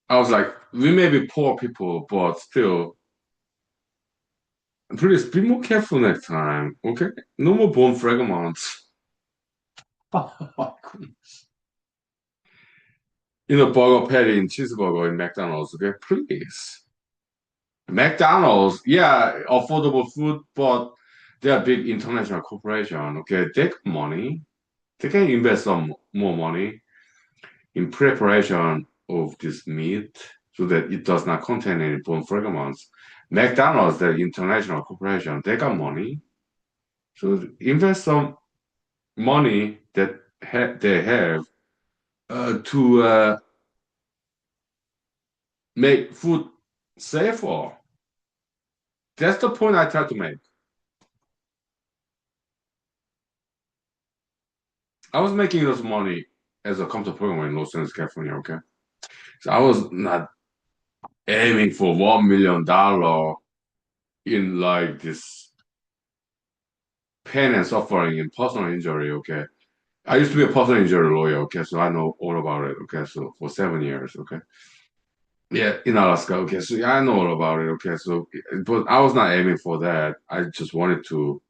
I was like, we may be poor people, but still, please be more careful next time. Okay, no more bone fragments. Burger patty and cheeseburger in McDonald's. Okay, please. McDonald's, yeah, affordable food, but they're a big international corporation. Okay, they got money. They can invest some more money in preparation of this meat so that it does not contain any bone fragments. McDonald's, the international corporation, they got money. So invest some money that they have to make food safer. That's the point I try to make. I was making this money as a computer programmer in Los Angeles, California, okay? So I was not aiming for $1 million in like this pain and suffering and personal injury, okay? I used to be a personal injury lawyer, okay? So I know all about it, okay? So for 7 years, okay? Yeah, in Alaska, okay? So yeah, I know all about it, okay? So, but I was not aiming for that. I just wanted to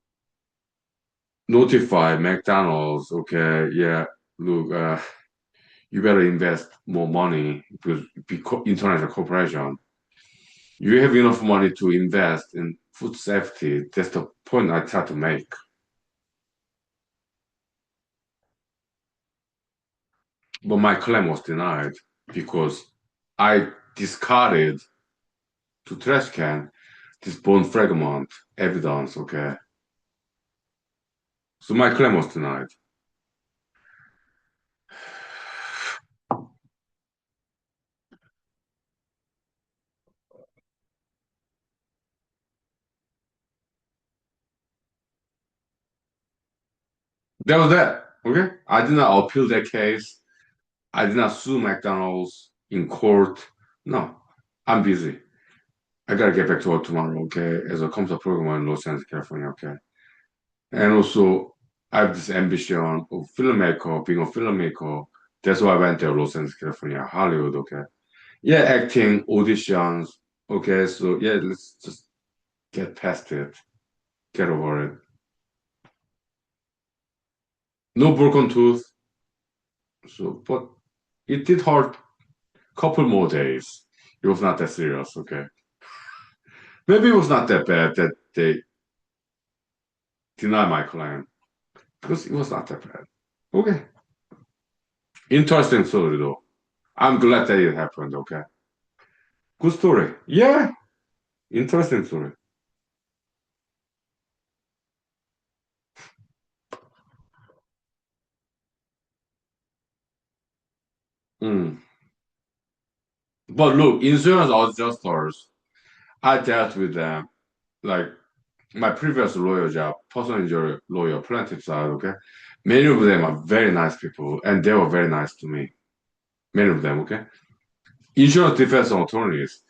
notify McDonald's, okay? Yeah, look, you better invest more money because international corporation. You have enough money to invest in food safety. That's the point I try to make. But my claim was denied because I discarded to trash can this bone fragment evidence. Okay, so my claim was denied. That was that. Okay, I did not appeal that case. I did not sue McDonald's in court. No, I'm busy. I gotta get back to work tomorrow. Okay, as a computer programmer in Los Angeles, California. Okay, and also I have this ambition of filmmaker, being a filmmaker. That's why I went to Los Angeles, California, Hollywood. Okay. Yeah, acting, auditions. Okay, so yeah, let's just get past it, get over it. No broken tooth. So, but it did hurt. Couple more days. It was not that serious. Okay, maybe it was not that bad that they denied my claim because it was not that bad. Okay, interesting story though. I'm glad that it happened. Okay, good story. Yeah, interesting story. Mm. But look, insurance adjusters, I dealt with them like my previous lawyer job, personal injury lawyer, plaintiff side, okay? Many of them are very nice people, and they were very nice to me. Many of them, okay? Insurance defense attorneys,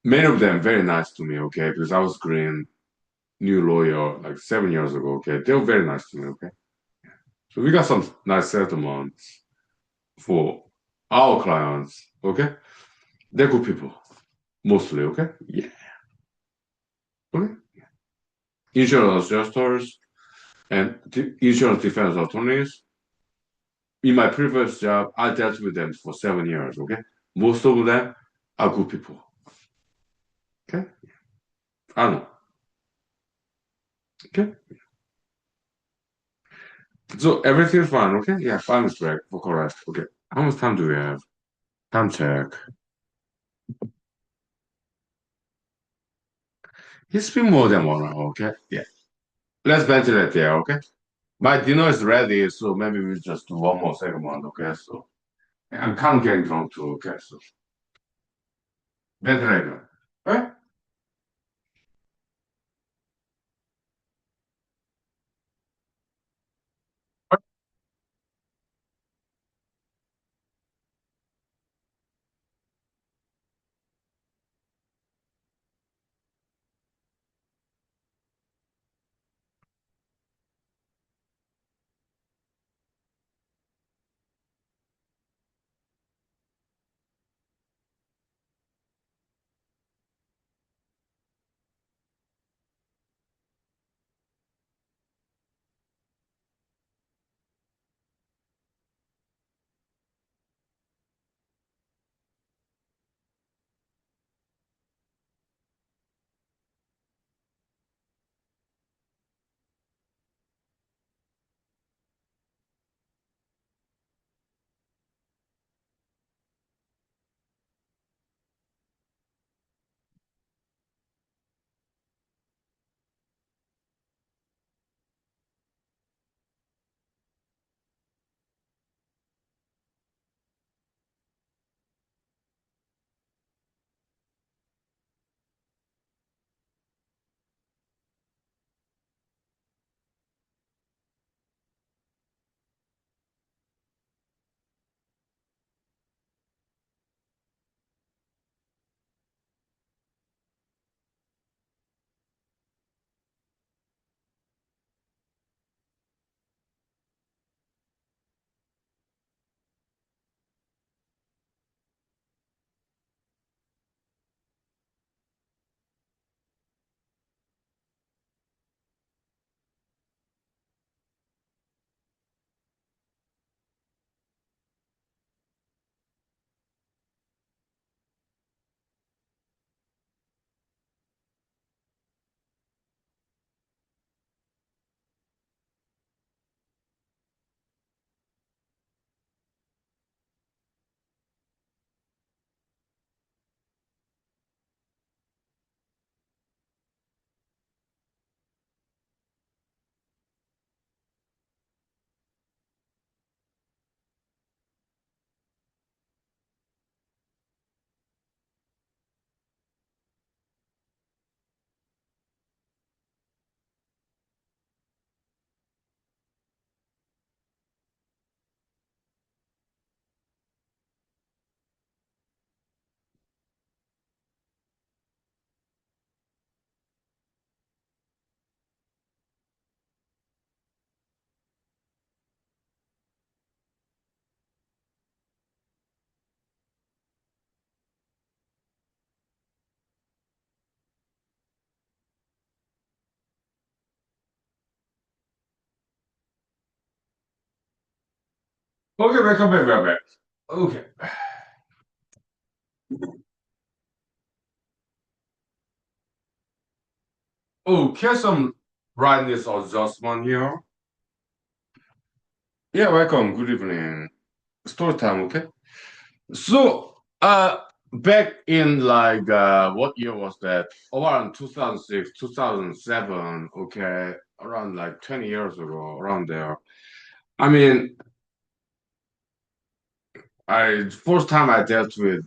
many of them very nice to me, okay? Because I was green, new lawyer like 7 years ago, okay? They were very nice to me, okay? So we got some nice settlements for our clients, okay? They're good people, mostly, okay? Yeah, okay? Insurance adjusters and insurance defense attorneys. In my previous job, I dealt with them for 7 years, okay? Most of them are good people, okay? I know, okay? So everything's fine, okay? Yeah, fine is correct, for correct, okay? How much time do we have? Time check. It's been more than 1 hour, okay? Yeah. Let's ventilate there, okay? My dinner is ready, so maybe we just do one more segment, okay? So I'm kind of getting drunk too, okay? So ventilator, right? Okay, welcome back, welcome back. Okay. Oh, can some brightness adjustment here? Yeah, welcome. Good evening. Story time, okay? So, back in like what year was that? Around 2006, 2007, okay, around like 20 years ago, around there. I mean, I first time I dealt with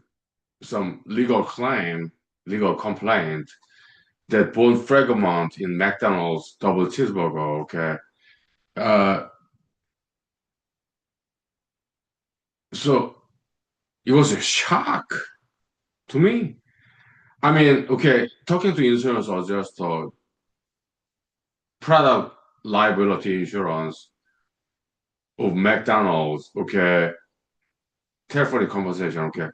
some legal complaint that bone fragment in McDonald's double cheeseburger, okay? Uh, so it was a shock to me. I mean, okay, talking to insurance adjuster, product liability insurance of McDonald's, okay, telephonic conversation, okay.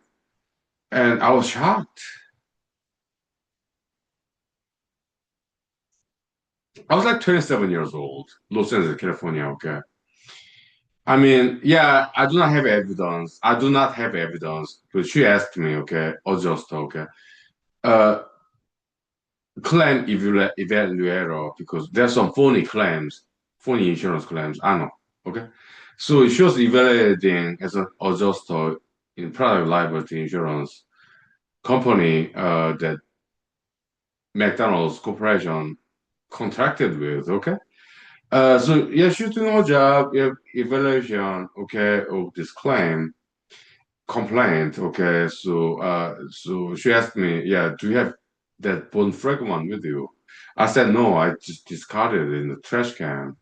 And I was shocked. I was like 27 years old, Los Angeles, California, okay. I mean, yeah, I do not have evidence. I do not have evidence. But she asked me, okay, adjuster, okay. Uh, claim evaluator because there's some phony claims, phony insurance claims. I know. Okay. So she was evaluating as an adjuster in product liability insurance company that McDonald's Corporation contracted with. Okay. So yeah, she's doing her job, evaluation, okay, of this claim complaint. Okay. So she asked me, yeah, do you have that bone fragment with you? I said, no, I just discarded it in the trash can.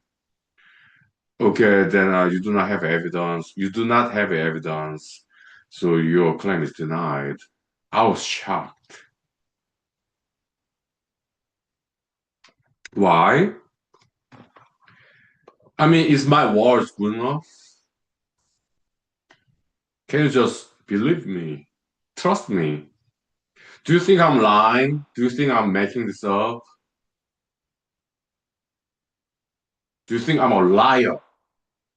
Okay, then you do not have evidence. You do not have evidence. So your claim is denied. I was shocked. Why? I mean, is my words good enough? Can you just believe me? Trust me. Do you think I'm lying? Do you think I'm making this up? Do you think I'm a liar?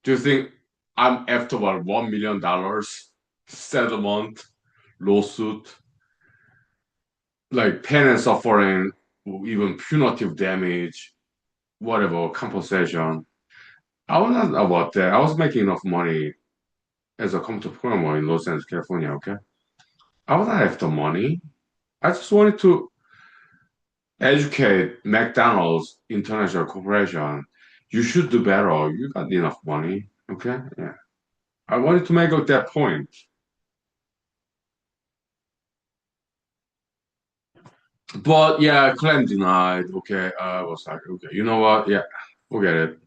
Do you think I'm after what, $1 million settlement, lawsuit, like pain and suffering, even punitive damage, whatever, compensation? I was not about that. I was making enough money as a computer programmer in Los Angeles, California, okay? I was not after money. I just wanted to educate McDonald's International Corporation. You should do better. You got enough money, okay? Yeah. I wanted to make up that point. But yeah, claim denied. Okay, I was like, okay, you know what? Yeah, forget it.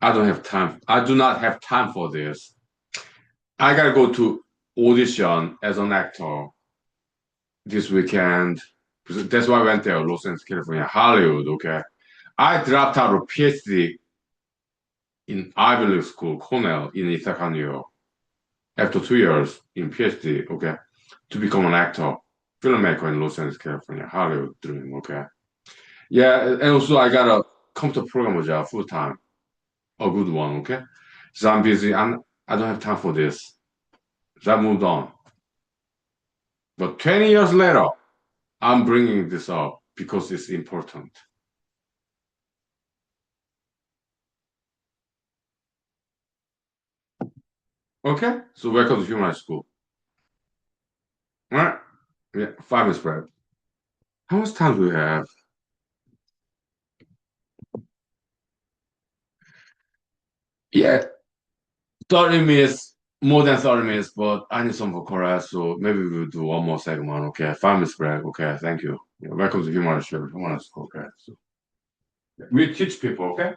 I don't have time. I do not have time for this. I gotta go to audition as an actor this weekend. That's why I went there, Los Angeles, California, Hollywood. Okay, I dropped out of PhD in Ivy League school, Cornell in Ithaca, New York, after 2 years in PhD. Okay, to become an actor, filmmaker in Los Angeles, California, Hollywood dream. Okay. Yeah, and also I got a computer programmer job full time, a good one, okay? So I'm busy. I don't have time for this. So I moved on. But 20 years later, I'm bringing this up because it's important. Okay? So welcome to human school. All right? Yeah, 5 minutes break. How much time do we have? Yeah, 30 minutes, more than 30 minutes, but I need some for Korea, so maybe we'll do one more segment. Okay, 5 minutes break. Okay, thank you. Yeah, welcome to human school. Okay, so we teach people, okay?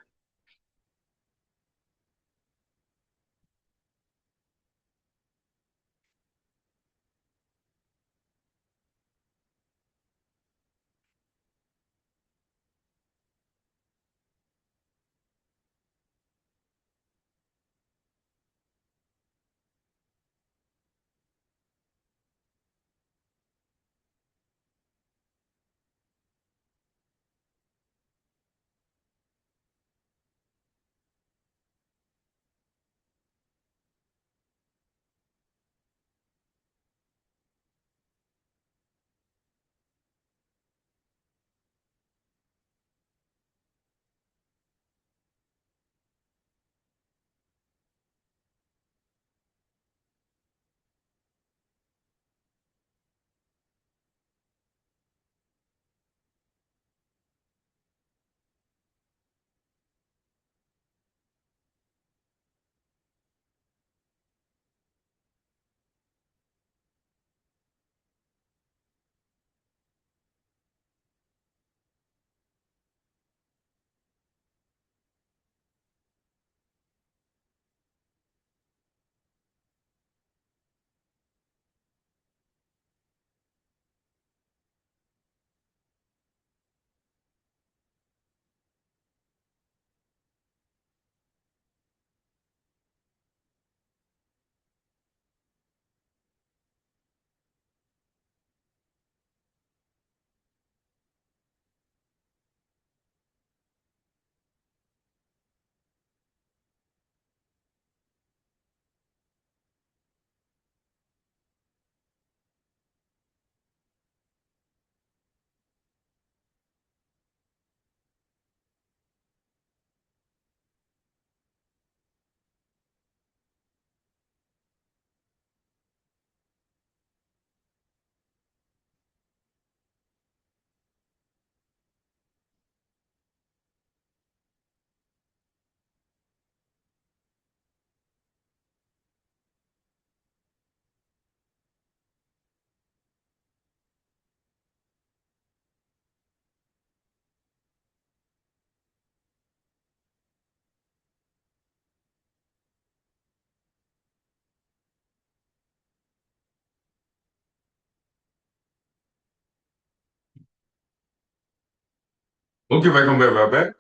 Okay, welcome back, welcome back.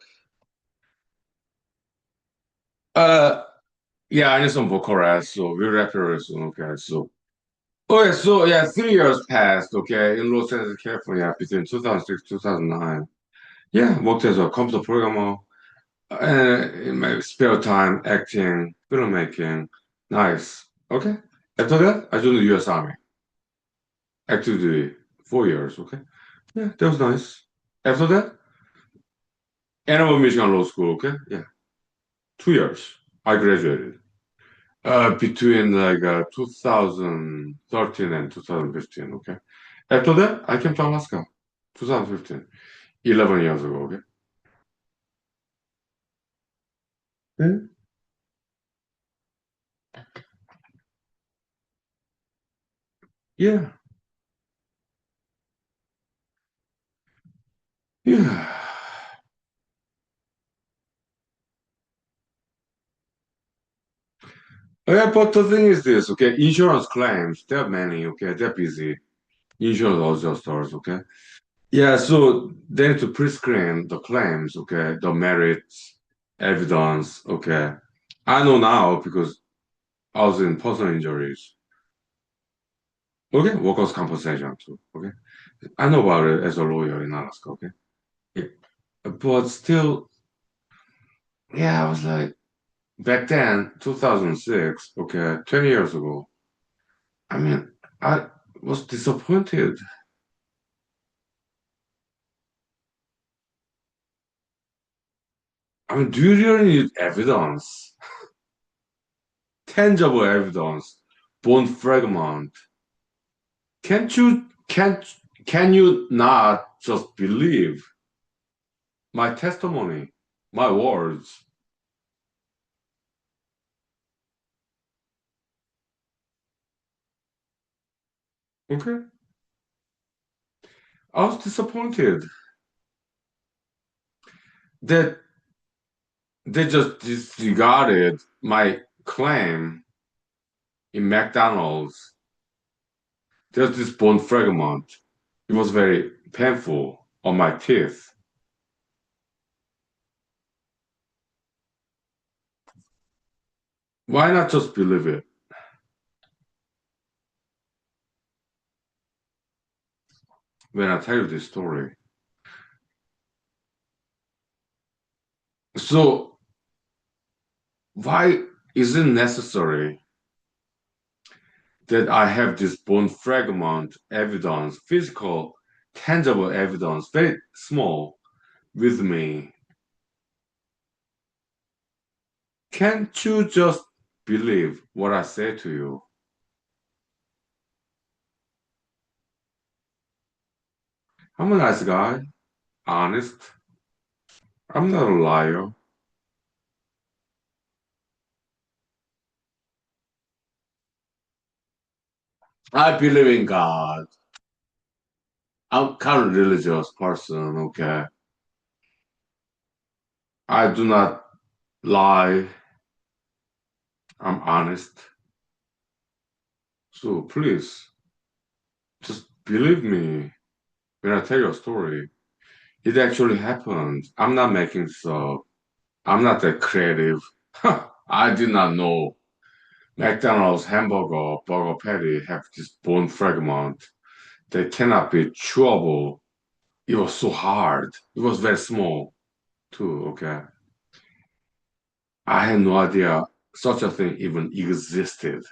Uh, yeah, I need some vocal rest, so we'll wrap it very soon. Okay, so okay, so yeah, 3 years passed. Okay, in Los Angeles, California, between 2006 2009. Yeah, worked as a computer programmer. In my spare time, acting, filmmaking. Nice. Okay. After that, I joined the U.S. Army. Active duty, 4 years. Okay. Yeah, that was nice. After that, Ann Arbor, Michigan Law School. Okay. Yeah, 2 years. I graduated. Between 2013 and 2015, okay? After that, I came to Alaska, 2015, 11 years ago, okay? Yeah, yeah, yeah. Yeah, but the thing is this, okay? Insurance claims, there are many, okay? They're busy. Insurance adjusters, okay? Yeah, so they need to pre-screen the claims, okay? The merits, evidence, okay? I know now because I was in personal injuries, okay? Workers' compensation too, okay? I know about it as a lawyer in Alaska, okay? Yeah. But still, yeah, I was like, back then, 2006, okay, 20 years ago, I mean, I was disappointed. I mean, do you really need evidence? Tangible evidence, bone fragment. Can you not just believe my testimony, my words? Okay? I was disappointed that they just disregarded my claim in McDonald's. There's this bone fragment. It was very painful on my teeth. Why not just believe it when I tell you this story? So, why is it necessary that I have this bone fragment evidence, physical, tangible evidence, very small, with me? Can't you just believe what I say to you? I'm a nice guy, honest. I'm not a liar. I believe in God. I'm kind of religious person, okay? I do not lie. I'm honest. So please, just believe me when I tell you a story. It actually happened. I'm not making this up. I'm not that creative. I did not know McDonald's hamburger burger patty have this bone fragment. They cannot be chewable. It was so hard. It was very small too, okay? I had no idea such a thing even existed.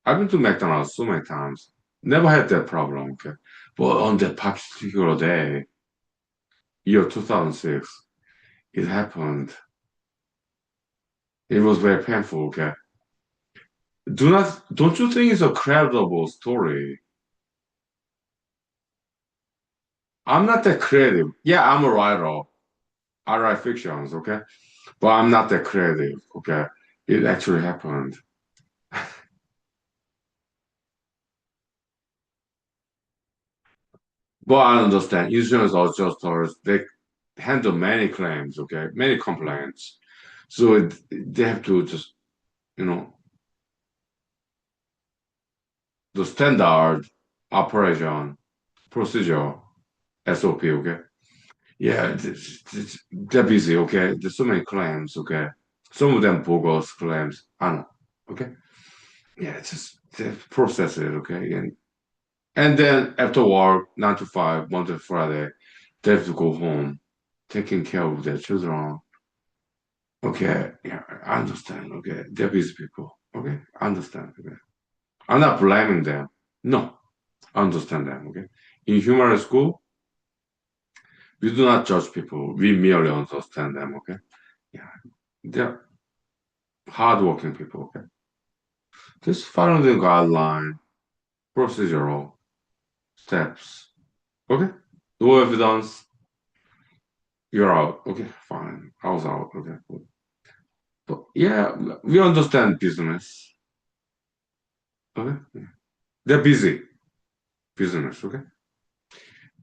I've been to McDonald's so many times. Never had that problem, okay? But on that particular day, year 2006, it happened. It was very painful, okay? Don't you think it's a credible story? I'm not that creative. Yeah, I'm a writer. I write fictions, okay? But I'm not that creative, okay? It actually happened. But I understand insurance adjusters, they handle many claims, okay? Many complaints. So they have to just, you know, the standard operation procedure, SOP, okay? Yeah, they're busy, okay? There's so many claims, okay? Some of them bogus claims. I know, okay? Yeah, it's just they process it, okay? And then after work, 9 to 5, Monday to Friday, they have to go home, taking care of their children. Okay, yeah, I understand, okay? They're busy people, okay? I understand, okay? I'm not blaming them. No, I understand them, okay? In human school, we do not judge people. We merely understand them, okay? Yeah, they're hardworking people, okay? Just follow the guideline, procedural steps, okay? No evidence, you're out, okay? Fine, I was out, okay? But yeah, we understand business, okay? Yeah. They're busy, business, okay?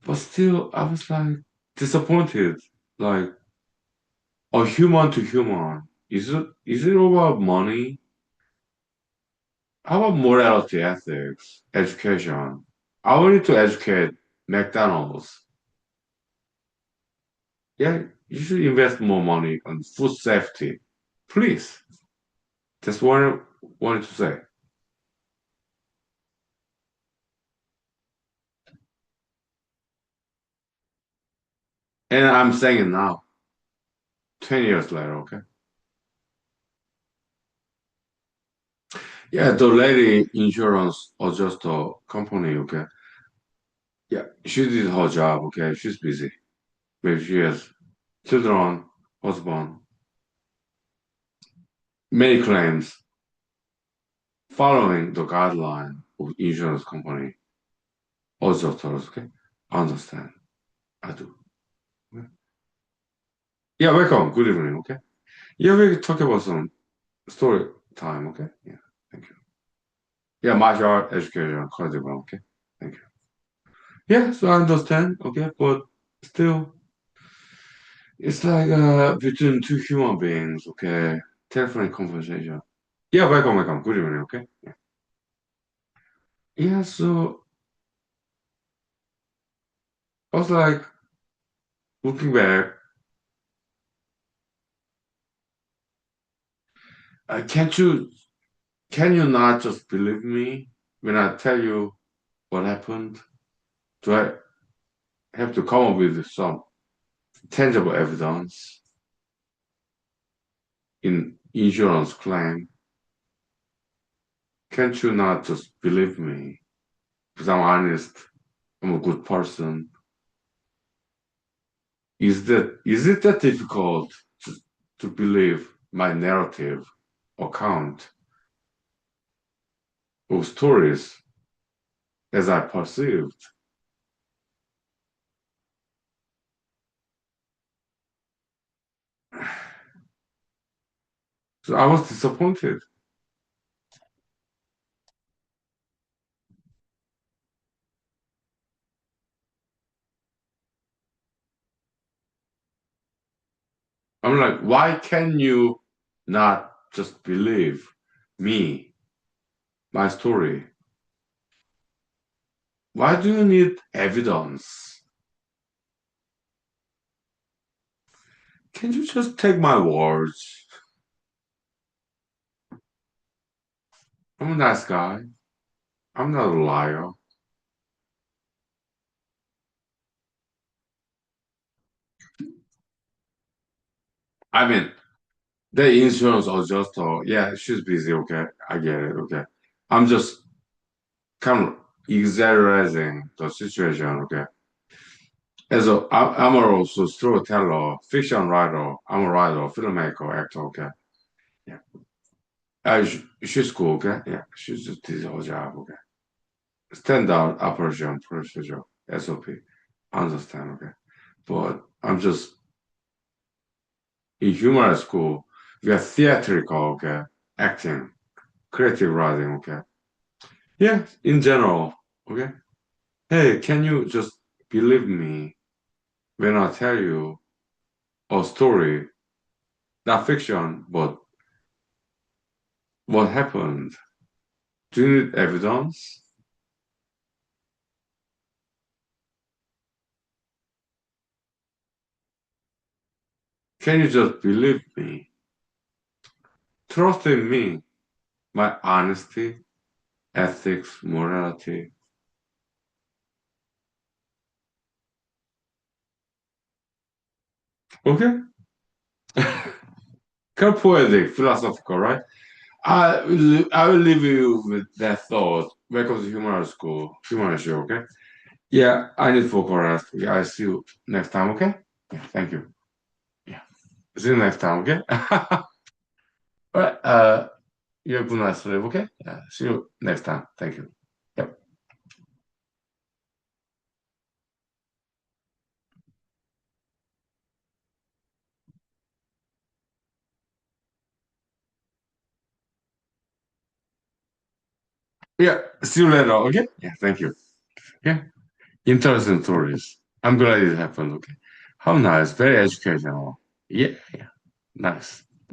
But still, I was like disappointed, like a human to human. Is it all about money? How about morality, ethics, education? I wanted to educate McDonald's. Yeah, you should invest more money on food safety. Please. That's what I wanted to say. And I'm saying it now, 20 years later, okay? Yeah, the lady insurance adjuster company, okay? Yeah, she did her job, okay? She's busy. Maybe she has children, husband, many claims, following the guideline of insurance company adjusters, okay? I understand. I do. Okay? Yeah, welcome. Good evening, okay? Yeah, we talk about some story time, okay? Yeah, thank you. Yeah, martial art education, college, okay? Thank you. Yeah, so I understand, okay? But still, it's like between two human beings, okay? Telephone conversation. Yeah, welcome, welcome. Good evening, okay? Yeah. Yeah, so I was like, looking back, can't can you not just believe me when I tell you what happened? Do I have to come up with some tangible evidence in insurance claim? Can't you not just believe me? Because I'm honest, I'm a good person. Is it that difficult to believe my narrative account of stories as I perceived? So I was disappointed. I'm like, why can you not just believe me, my story? Why do you need evidence? Can you just take my words? I'm a nice guy. I'm not a liar. I mean, the insurance adjuster, yeah, she's busy, okay. I get it, okay. I'm just kind of exaggerating the situation, okay. I'm also storyteller, fiction writer, I'm a writer, filmmaker, actor, okay. Yeah. She's cool, okay. Yeah, she's just did her job, okay. Standard operation procedure, SOP. Understand, okay. But I'm just in humor school, we are theatrical, okay, acting, creative writing, okay. Yeah, in general, okay. Hey, can you just believe me when I tell you a story, not fiction, but what happened? Do you need evidence? Can you just believe me? Trust in me, my honesty, ethics, morality. Okay? Kind of poetic, philosophical, right? I will leave you with that thought. Welcome to humanology, okay? Yeah, I need focus. Yeah, I see you next time, okay? Yeah, thank you. Yeah, see you next time, okay? All right, you have a nice sleep, okay? Yeah, see you next time. Thank you. Yep. Yeah, see you later, okay? Yeah, thank you. Yeah, interesting stories. I'm glad it happened, okay? How nice, very educational. Yeah, yeah, nice.